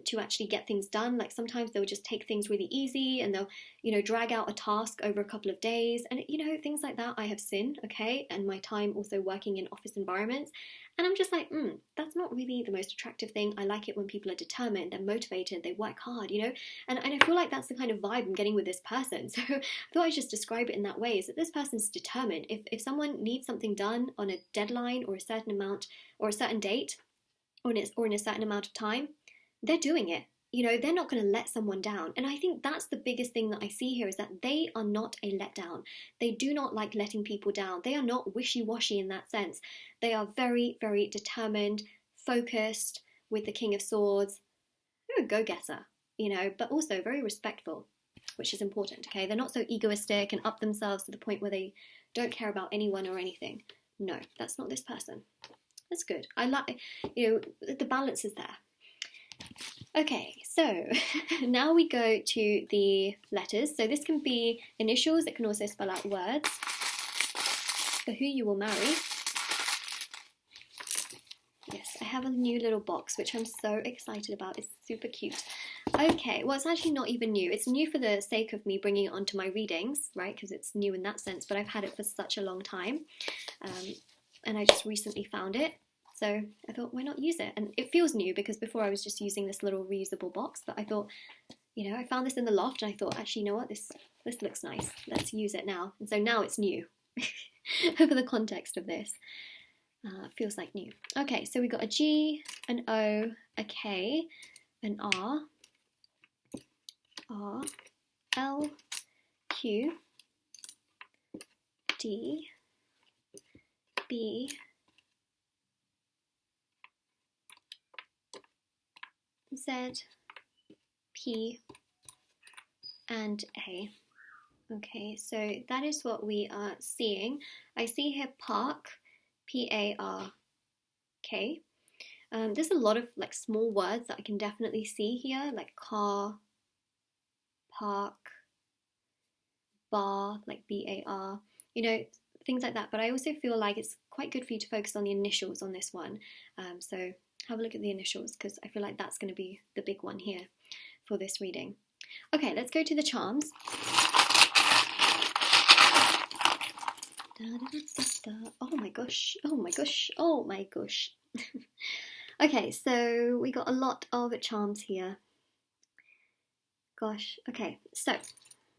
to actually get things done. Like sometimes they'll just take things really easy and they'll, you know, drag out a task over a couple of days, and you know, things like that I have seen, okay, and my time also working in office environments, and I'm just like, that's not really the most attractive thing. I like it when people are determined, they're motivated, they work hard, you know, and I feel like that's the kind of vibe I'm getting with this person. So I thought I'd just describe it in that way, is that this person's determined. If someone needs something done on a deadline or a certain amount or a certain date or in a certain amount of time, they're doing it. You know, they're not going to let someone down. And I think that's the biggest thing that I see here, is that they are not a letdown. They do not like letting people down. They are not wishy-washy in that sense. They are very, very determined, focused with the King of Swords. They're a go-getter, you know, but also very respectful, which is important, okay? They're not so egoistic and up themselves to the point where they don't care about anyone or anything. No, that's not this person. That's good. I like, you know, the balance is there. Okay, so now we go to the letters. So this can be initials, it can also spell out words for who you will marry. Yes, I have a new little box, which I'm so excited about. It's super cute. Okay, well, it's actually not even new. It's new for the sake of me bringing it onto my readings, right? Because it's new in that sense, but I've had it for such a long time. And I just recently found it. So I thought, why not use it? And it feels new because before I was just using this little reusable box, but I thought, you know, I found this in the loft and I thought, actually, you know what, this looks nice. Let's use it now. And so now it's new for the context of this. It feels like new. Okay, so we got a G, an O, a K, an R, L, Q, D, B, Z, P, and A. Okay, so that is what we are seeing. I see here Park, P-A-R-K. There's a lot of like small words that I can definitely see here, like car, park, bar, like B-A-R. You know, things like that. But I also feel like it's quite good for you to focus on the initials on this one. So have a look at the initials, because I feel like that's going to be the big one here for this reading. Okay, let's go to the charms. Oh my gosh, oh my gosh, oh my gosh. Okay, so we got a lot of charms here. Gosh, okay, so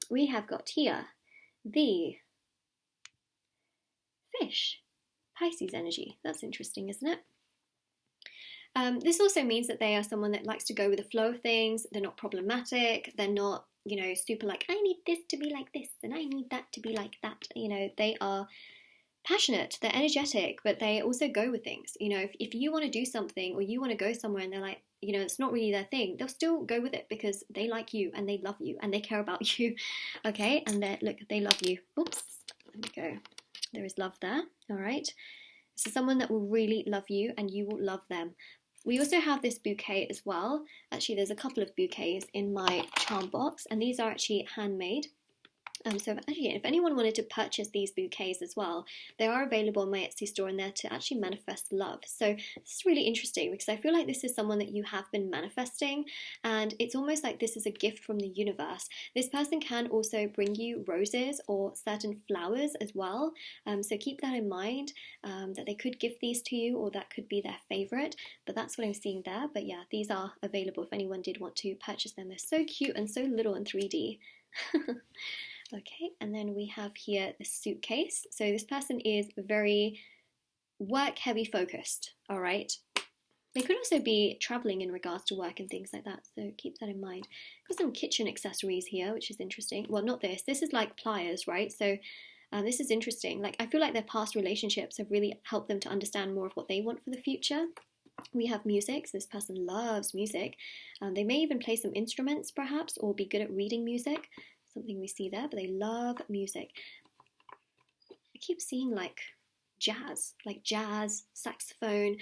we have got here the fish, Pisces energy. That's interesting, isn't it? This also means that they are someone that likes to go with the flow of things. They're not problematic. They're not, you know, super like, I need this to be like this and I need that to be like that. You know, they are passionate, they're energetic, but they also go with things. You know, if you want to do something or you want to go somewhere and they're like, you know, it's not really their thing, they'll still go with it because they like you and they love you and they care about you. Okay, and look, they love you. Oops, there we go. There is love there. All right. So someone that will really love you and you will love them. We also have this bouquet as well. Actually, there's a couple of bouquets in my charm box, and these are actually handmade. So if anyone wanted to purchase these bouquets as well, they are available on my Etsy store and there to actually manifest love. So this is really interesting because I feel like this is someone that you have been manifesting, and it's almost like this is a gift from the universe. This person can also bring you roses or certain flowers as well. So keep that in mind, that they could give these to you or that could be their favorite, but that's what I'm seeing there. But yeah, these are available if anyone did want to purchase them. They're so cute and so little in 3D. Okay, and then we have here the suitcase. So this person is very work heavy focused, all right? They could also be traveling in regards to work and things like that, so keep that in mind. Got some kitchen accessories here, which is interesting. Well, not this. This is like pliers, right? So this is interesting. Like, I feel like their past relationships have really helped them to understand more of what they want for the future. We have music, so this person loves music. They may even play some instruments, perhaps, or be good at reading music. Something we see there, but they love music. I keep seeing like jazz, saxophone,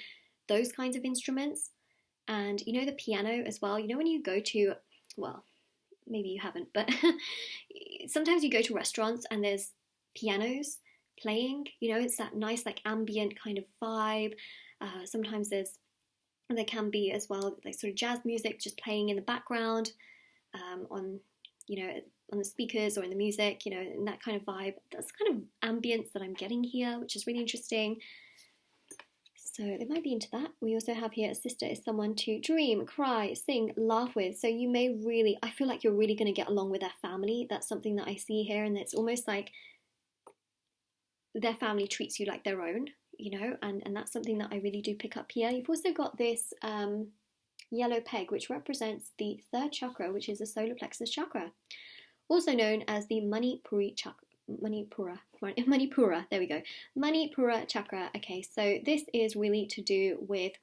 those kinds of instruments. And you know, the piano as well. You know, when you go to, well, maybe you haven't, but sometimes you go to restaurants and there's pianos playing, you know, it's that nice like ambient kind of vibe. Sometimes there can be as well like sort of jazz music just playing in the background, on, you know, on the speakers or in the music, you know, in that kind of vibe. That's kind of ambience that I'm getting here, which is really interesting. So they might be into that. We also have here a sister is someone to dream, cry, sing, laugh with. So you may really, I feel like you're really going to get along with their family. That's something that I see here, and it's almost like their family treats you like their own, you know, and that's something that I really do pick up here. You've also got this yellow peg, which represents the third chakra, which is the solar plexus chakra, also known as the Manipura chakra. Manipura, there we go. Manipura chakra. Okay, so this is really to do with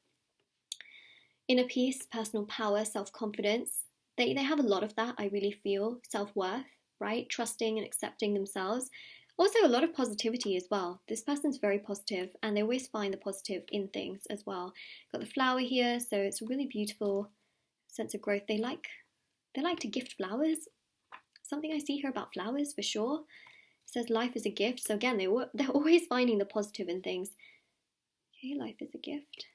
inner peace, personal power, self-confidence. They have a lot of that, I really feel. Self-worth, right? Trusting and accepting themselves. Also a lot of positivity as well. This person's very positive and they always find the positive in things as well. Got the flower here, so it's a really beautiful sense of growth. They like to gift flowers. Something I see here about flowers for sure. It says life is a gift. So again, they're always finding the positive in things. Okay, life is a gift.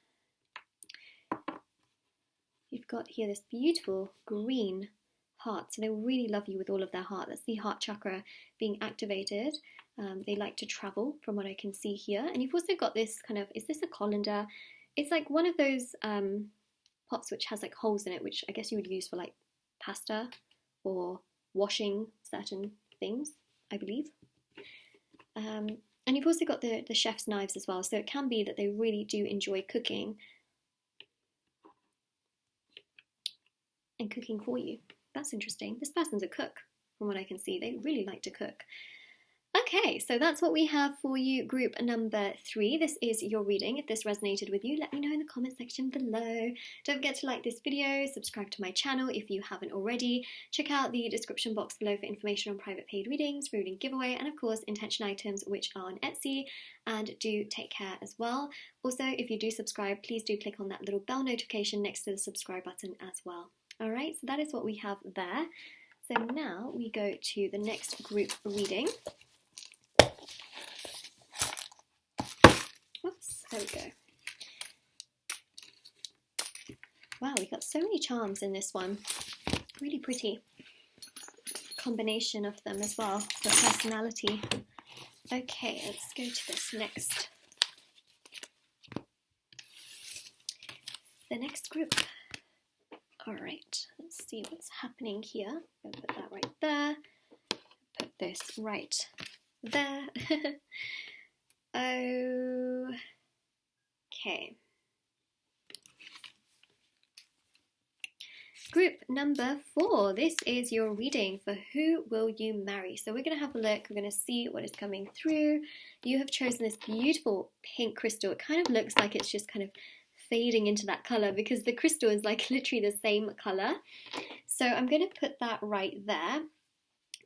You've got here this beautiful green heart. So they really love you with all of their heart. That's the heart chakra being activated. They like to travel from what I can see here. And you've also got this kind of, is this a colander? It's like one of those pots which has like holes in it, which I guess you would use for like pasta or washing certain things, I believe. And you've also got the chef's knives as well, so it can be that they really do enjoy cooking and cooking for you. That's interesting. This person's a cook, from what I can see. They really like to cook. Okay, so that's what we have for you, group number 3. This is your reading. If this resonated with you, let me know in the comment section below. Don't forget to like this video, subscribe to my channel if you haven't already. Check out the description box below for information on private paid readings, reading giveaway, and of course intention items which are on Etsy. And do take care as well. Also, if you do subscribe, please do click on that little bell notification next to the subscribe button as well. Alright, so that is what we have there. So now we go to the next group reading. There we go. Wow, we got so many charms in this one. Really pretty combination of them as well for personality. Okay, let's go to this next. The next group. All right, let's see what's happening here. I'll put that right there. Put this right there. Okay. Group number 4. This is your reading for Who Will You Marry? So we're going to have a look. We're going to see what is coming through. You have chosen this beautiful pink crystal. It kind of looks like it's just kind of fading into that color because the crystal is like literally the same color. So I'm going to put that right there.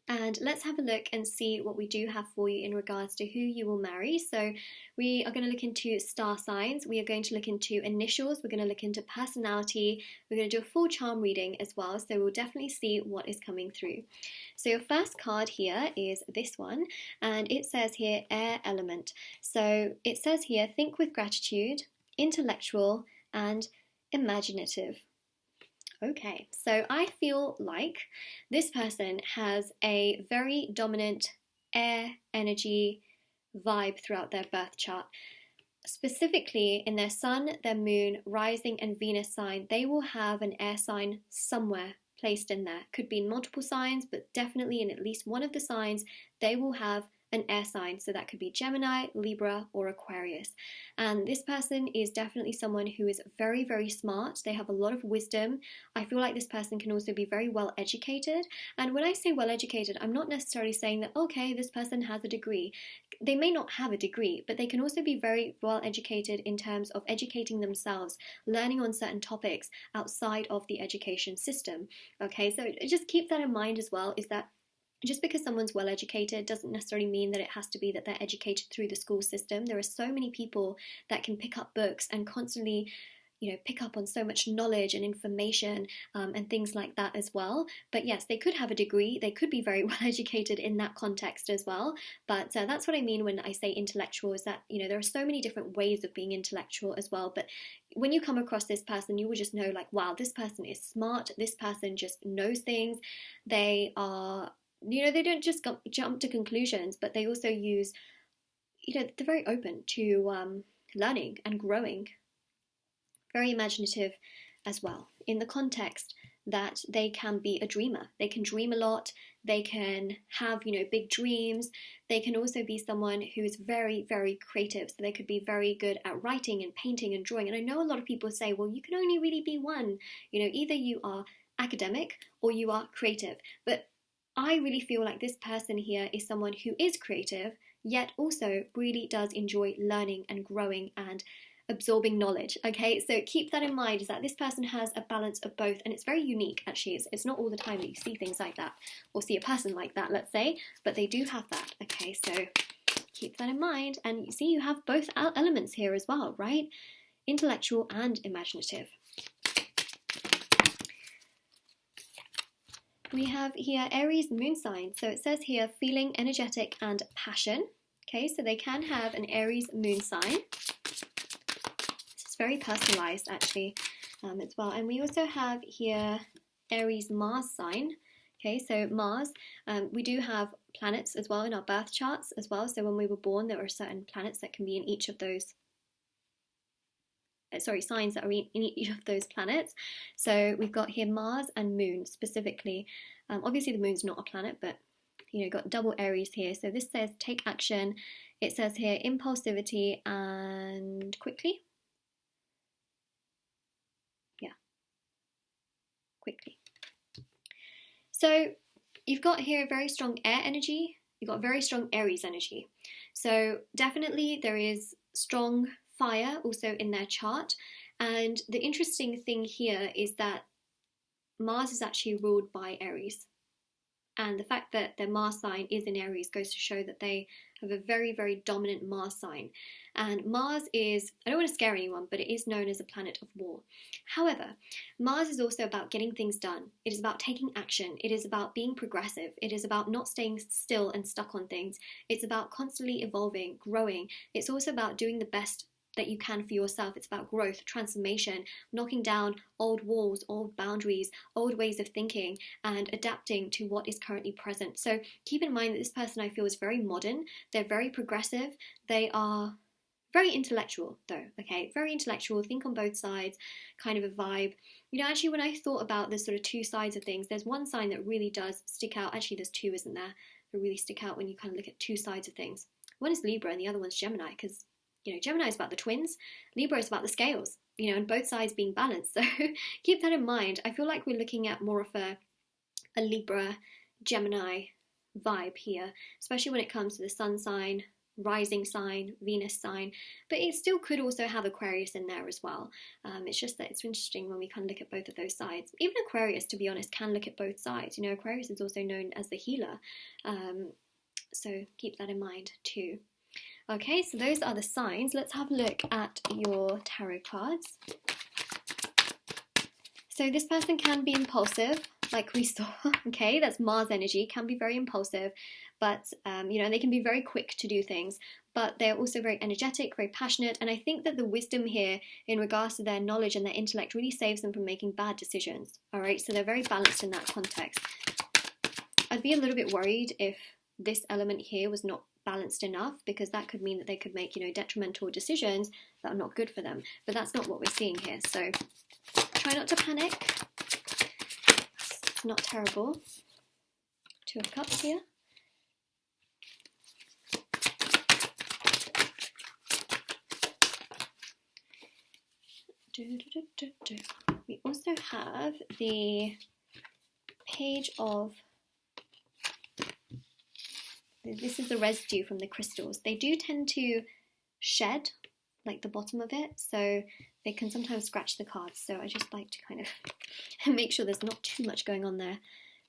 And let's have a look and see what we do have for you in regards to who you will marry. So we are going to look into star signs. We are going to look into initials. We're going to look into personality. We're going to do a full charm reading as well. So we'll definitely see what is coming through. So your first card here is this one. And it says here, air element. So it says here, think with gratitude, intellectual, and imaginative. Okay, so I feel like this person has a very dominant air energy vibe throughout their birth chart. Specifically in their sun, their moon, rising and Venus sign, they will have an air sign somewhere placed in there. Could be in multiple signs, but definitely in at least one of the signs, they will have an air sign. So that could be Gemini, Libra, or Aquarius. And this person is definitely someone who is very, very smart. They have a lot of wisdom. I feel like this person can also be very well educated. And when I say well educated, I'm not necessarily saying that, okay, this person has a degree. They may not have a degree, but they can also be very well educated in terms of educating themselves, learning on certain topics outside of the education system. Okay, so just keep that in mind as well, is that just because someone's well educated doesn't necessarily mean that it has to be that they're educated through the school system. There are so many people that can pick up books and constantly, pick up on so much knowledge and information and things like that as well. But yes, they could have a degree. They could be very well educated in that context as well. But that's what I mean when I say intellectual, is that, there are so many different ways of being intellectual as well. But when you come across this person, you will just know like, wow, this person is smart. This person just knows things. They are... they don't just jump to conclusions, but they also use, they're very open to learning and growing. Very imaginative as well, in the context that they can be a dreamer. They can dream a lot. They can have, big dreams. They can also be someone who is very, very creative. So they could be very good at writing and painting and drawing. And I know a lot of people say, well, you can only really be one. Either you are academic or you are creative. But I really feel like this person here is someone who is creative, yet also really does enjoy learning and growing and absorbing knowledge. Okay, so keep that in mind, is that this person has a balance of both, and it's very unique actually. It's not all the time that you see things like that, or see a person like that, let's say, but they do have that. Okay, so keep that in mind. And you see, you have both elements here as well, right? Intellectual and imaginative. We have here Aries moon sign. So it says here feeling energetic and passion. Okay, so they can have an Aries moon sign. This is very personalized actually as well. And we also have here Aries Mars sign. Okay, so Mars, we do have planets as well in our birth charts as well. So when we were born, there are certain planets that can be in each of those signs that are in each of those planets. So we've got here Mars and Moon specifically. Obviously the Moon's not a planet, but got double Aries here. So this says take action. It says here impulsivity and quickly. Yeah, quickly. So you've got here a very strong air energy. You've got very strong Aries energy. So definitely there is strong fire also in their chart. And the interesting thing here is that Mars is actually ruled by Aries. And the fact that their Mars sign is in Aries goes to show that they have a very, very dominant Mars sign. And Mars is, I don't want to scare anyone, but it is known as a planet of war. However, Mars is also about getting things done. It is about taking action. It is about being progressive. It is about not staying still and stuck on things. It's about constantly evolving, growing. It's also about doing the best that you can for yourself. It's about growth, transformation, knocking down old walls, old boundaries, old ways of thinking, and adapting to what is currently present. So keep in mind that this person, I feel, is very modern. They're very progressive. They are very intellectual though, okay? Very intellectual, think on both sides, kind of a vibe. You know, actually, when I thought about the sort of two sides of things, there's one sign that really does stick out. Actually, there's two, isn't there, that really stick out when you kind of look at two sides of things. One is Libra and the other one's Gemini, because, you know, Gemini is about the twins, Libra is about the scales, you know, and both sides being balanced. So keep that in mind. I feel like we're looking at more of a Libra, Gemini vibe here, especially when it comes to the sun sign, rising sign, Venus sign, but it still could also have Aquarius in there as well. It's just that it's interesting when we kind of look at both of those sides. Even Aquarius, to be honest, can look at both sides. You know, Aquarius is also known as the healer, so keep that in mind too. Okay, so those are the signs. Let's have a look at your tarot cards. So this person can be impulsive, like we saw, okay, that's Mars energy, can be very impulsive, but, you know, they can be very quick to do things, but they're also very energetic, very passionate, and I think that the wisdom here in regards to their knowledge and their intellect really saves them from making bad decisions, all right, so they're very balanced in that context. I'd be a little bit worried if this element here was not balanced enough, because that could mean that they could make, you know, detrimental decisions that are not good for them, but that's not what we're seeing here, so try not to panic. It's not terrible. Two of Cups here. We also have the Page of, this is the residue from the crystals. They do tend to shed, like the bottom of it, so they can sometimes scratch the cards, so I just like to kind of make sure there's not too much going on there.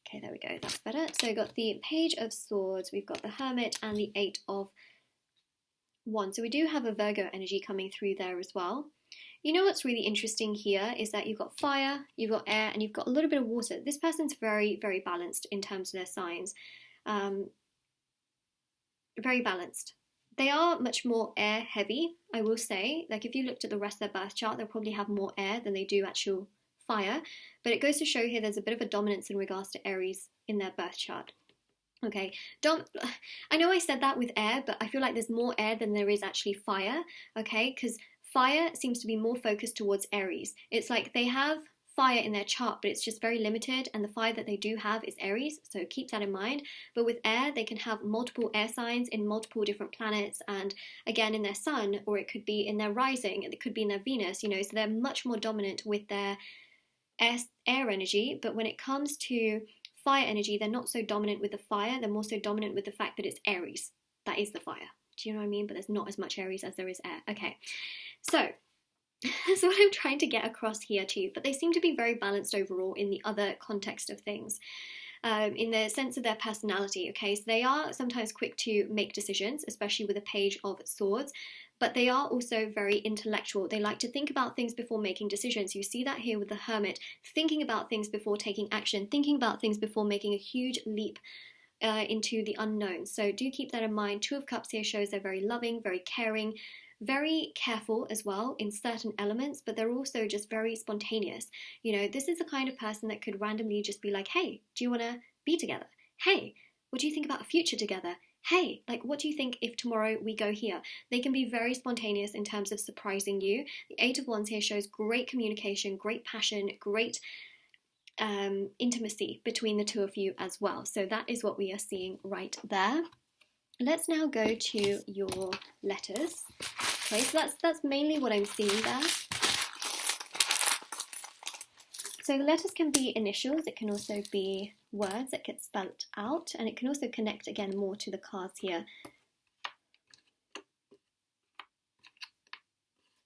Okay, there we go, that's better. So we've got the Page of Swords, we've got the Hermit, and the Eight of Wands. So we do have a Virgo energy coming through there as well. You know what's really interesting here is that you've got fire, you've got air, and you've got a little bit of water. This person's very, very balanced in terms of their signs. Very balanced. They are much more air heavy, I will say. Like if you looked at the rest of their birth chart, they'll probably have more air than they do actual fire. But it goes to show here there's a bit of a dominance in regards to Aries in their birth chart. Okay, I know I said that with air, but I feel like there's more air than there is actually fire, okay? Because fire seems to be more focused towards Aries. It's like they have fire in their chart, but it's just very limited, and the fire that they do have is Aries, so keep that in mind. But with air, they can have multiple air signs in multiple different planets, and again in their sun, or it could be in their rising, it could be in their Venus, you know, so they're much more dominant with their air energy. But when it comes to fire energy, they're not so dominant with the fire, they're more so dominant with the fact that it's Aries. That is the fire. Do you know what I mean? But there's not as much Aries as there is air. Okay, so that's what I'm trying to get across here too, but they seem to be very balanced overall in the other context of things, in the sense of their personality, okay? So they are sometimes quick to make decisions, especially with a Page of Swords, but they are also very intellectual. They like to think about things before making decisions. You see that here with the Hermit, thinking about things before taking action, thinking about things before making a huge leap into the unknown. So do keep that in mind. Two of Cups here shows they're very loving, very caring, very careful as well in certain elements, but they're also just very spontaneous. You know, this is the kind of person that could randomly just be like, hey, do you want to be together? Hey, what do you think about a future together? Hey, like, what do you think if tomorrow we go here? They can be very spontaneous in terms of surprising you. The Eight of Wands here shows great communication, great passion, great intimacy between the two of you as well. So that is what we are seeing right there. Let's now go to your letters. Okay, so that's mainly what I'm seeing there. So the letters can be initials, it can also be words that get spelt out, and it can also connect again more to the cards here.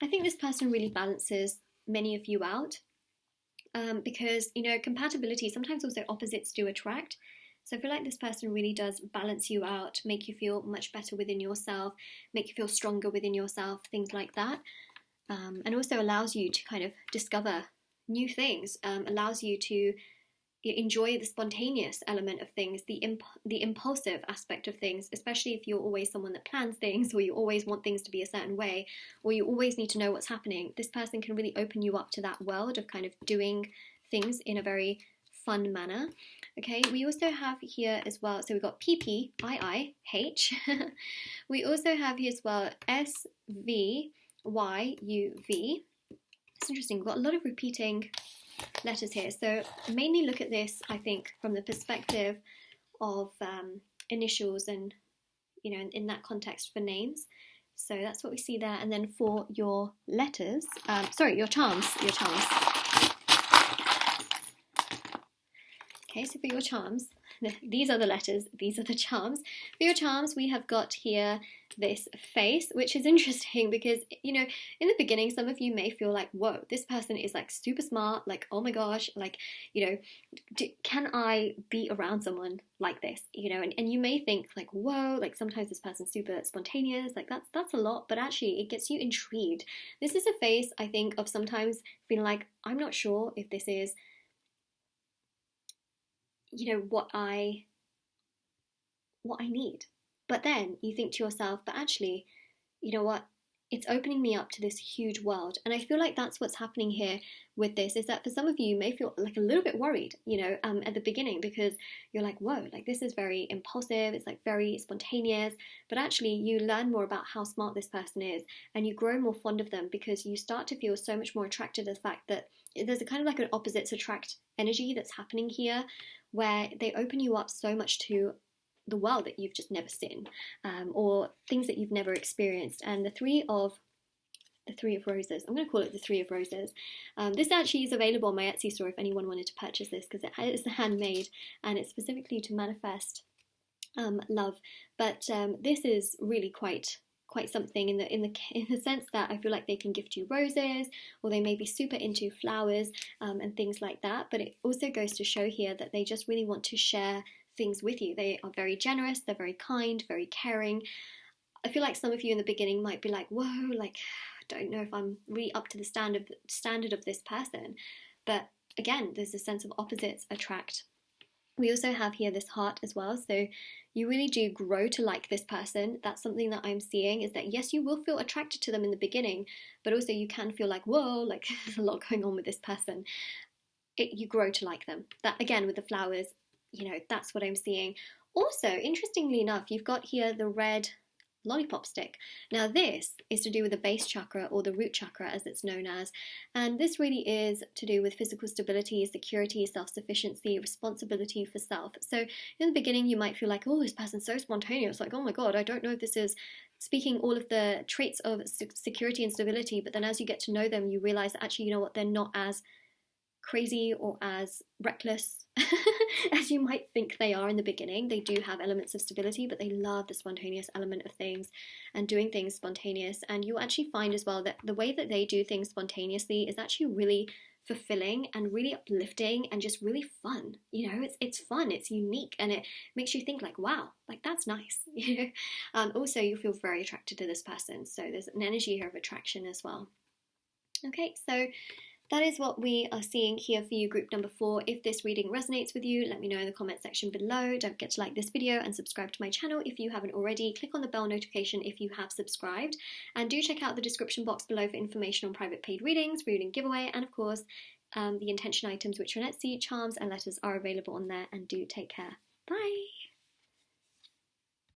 I think this person really balances many of you out, because, you know, compatibility, sometimes also opposites do attract. So I feel like this person really does balance you out, make you feel much better within yourself, make you feel stronger within yourself, things like that. And also allows you to kind of discover new things, allows you to enjoy the spontaneous element of things, the impulsive aspect of things, especially if you're always someone that plans things, or you always want things to be a certain way, or you always need to know what's happening. This person can really open you up to that world of kind of doing things in a very fun manner. Okay, we also have here as well, so we've got PPIIH. We also have here as well SVYUV. It's interesting, we've got a lot of repeating letters here. So mainly look at this, I think, from the perspective of initials and, you know, in that context for names. So that's what we see there. And then for your letters, your charms. Okay, so for your charms, these are the letters, these are the charms. For your charms, we have got here this face, which is interesting because, you know, in the beginning, some of you may feel like, whoa, this person is like super smart, like, oh my gosh, like, you know, can I be around someone like this, you know, and you may think like, whoa, like sometimes this person's super spontaneous, like that's a lot, but actually it gets you intrigued. This is a face, I think, of sometimes feeling like, I'm not sure if this is, you know, what I need. But then you think to yourself, but actually, you know what? It's opening me up to this huge world. And I feel like that's what's happening here with this, is that for some of you, you may feel like a little bit worried, you know, at the beginning, because you're like, whoa, like this is very impulsive, it's like very spontaneous. But actually, you learn more about how smart this person is, and you grow more fond of them because you start to feel so much more attracted to the fact that there's a kind of like an opposites attract energy that's happening here, where they open you up so much to the world that you've just never seen, or things that you've never experienced. And the three of roses, I'm going to call it the Three of Roses. This actually is available on my Etsy store if anyone wanted to purchase this, because it is handmade and it's specifically to manifest love. But this is really quite something in the sense that I feel like they can gift you roses, or they may be super into flowers and things like that. But it also goes to show here that they just really want to share things with you. They are very generous, they're very kind, very caring. I feel like some of you in the beginning might be like, whoa, like I don't know if I'm really up to the standard of this person. But again, there's a sense of opposites attract. We also have here this heart as well, so you really do grow to like this person. That's something that I'm seeing, is that yes, you will feel attracted to them in the beginning, but also you can feel like, whoa, like there's a lot going on with this person. You grow to like them. That again, with the flowers, you know, that's what I'm seeing. Also, interestingly enough, you've got here the red lollipop stick. Now this is to do with the base chakra, or the root chakra as it's known as, and this really is to do with physical stability, security, self-sufficiency, responsibility for self. So in the beginning you might feel like, oh, this person's so spontaneous, like, oh my god, I don't know if this is speaking all of the traits of security and stability. But then as you get to know them, you realize that actually, you know what, they're not as crazy or as reckless as you might think they are in the beginning. They do have elements of stability, but they love the spontaneous element of things and doing things spontaneous. And you'll actually find as well that the way that they do things spontaneously is actually really fulfilling and really uplifting and just really fun. You know, it's fun, it's unique, and it makes you think like, wow, like that's nice. You know, also you feel very attracted to this person, so there's an energy here of attraction as well. Okay, so that is what we are seeing here for you, group number 4. If this reading resonates with you, let me know in the comment section below. Don't forget to like this video and subscribe to my channel if you haven't already. Click on the bell notification if you have subscribed. And do check out the description box below for information on private paid readings, reading giveaway, and of course, the intention items, which are on Etsy. Charms and letters are available on there, and do take care. Bye!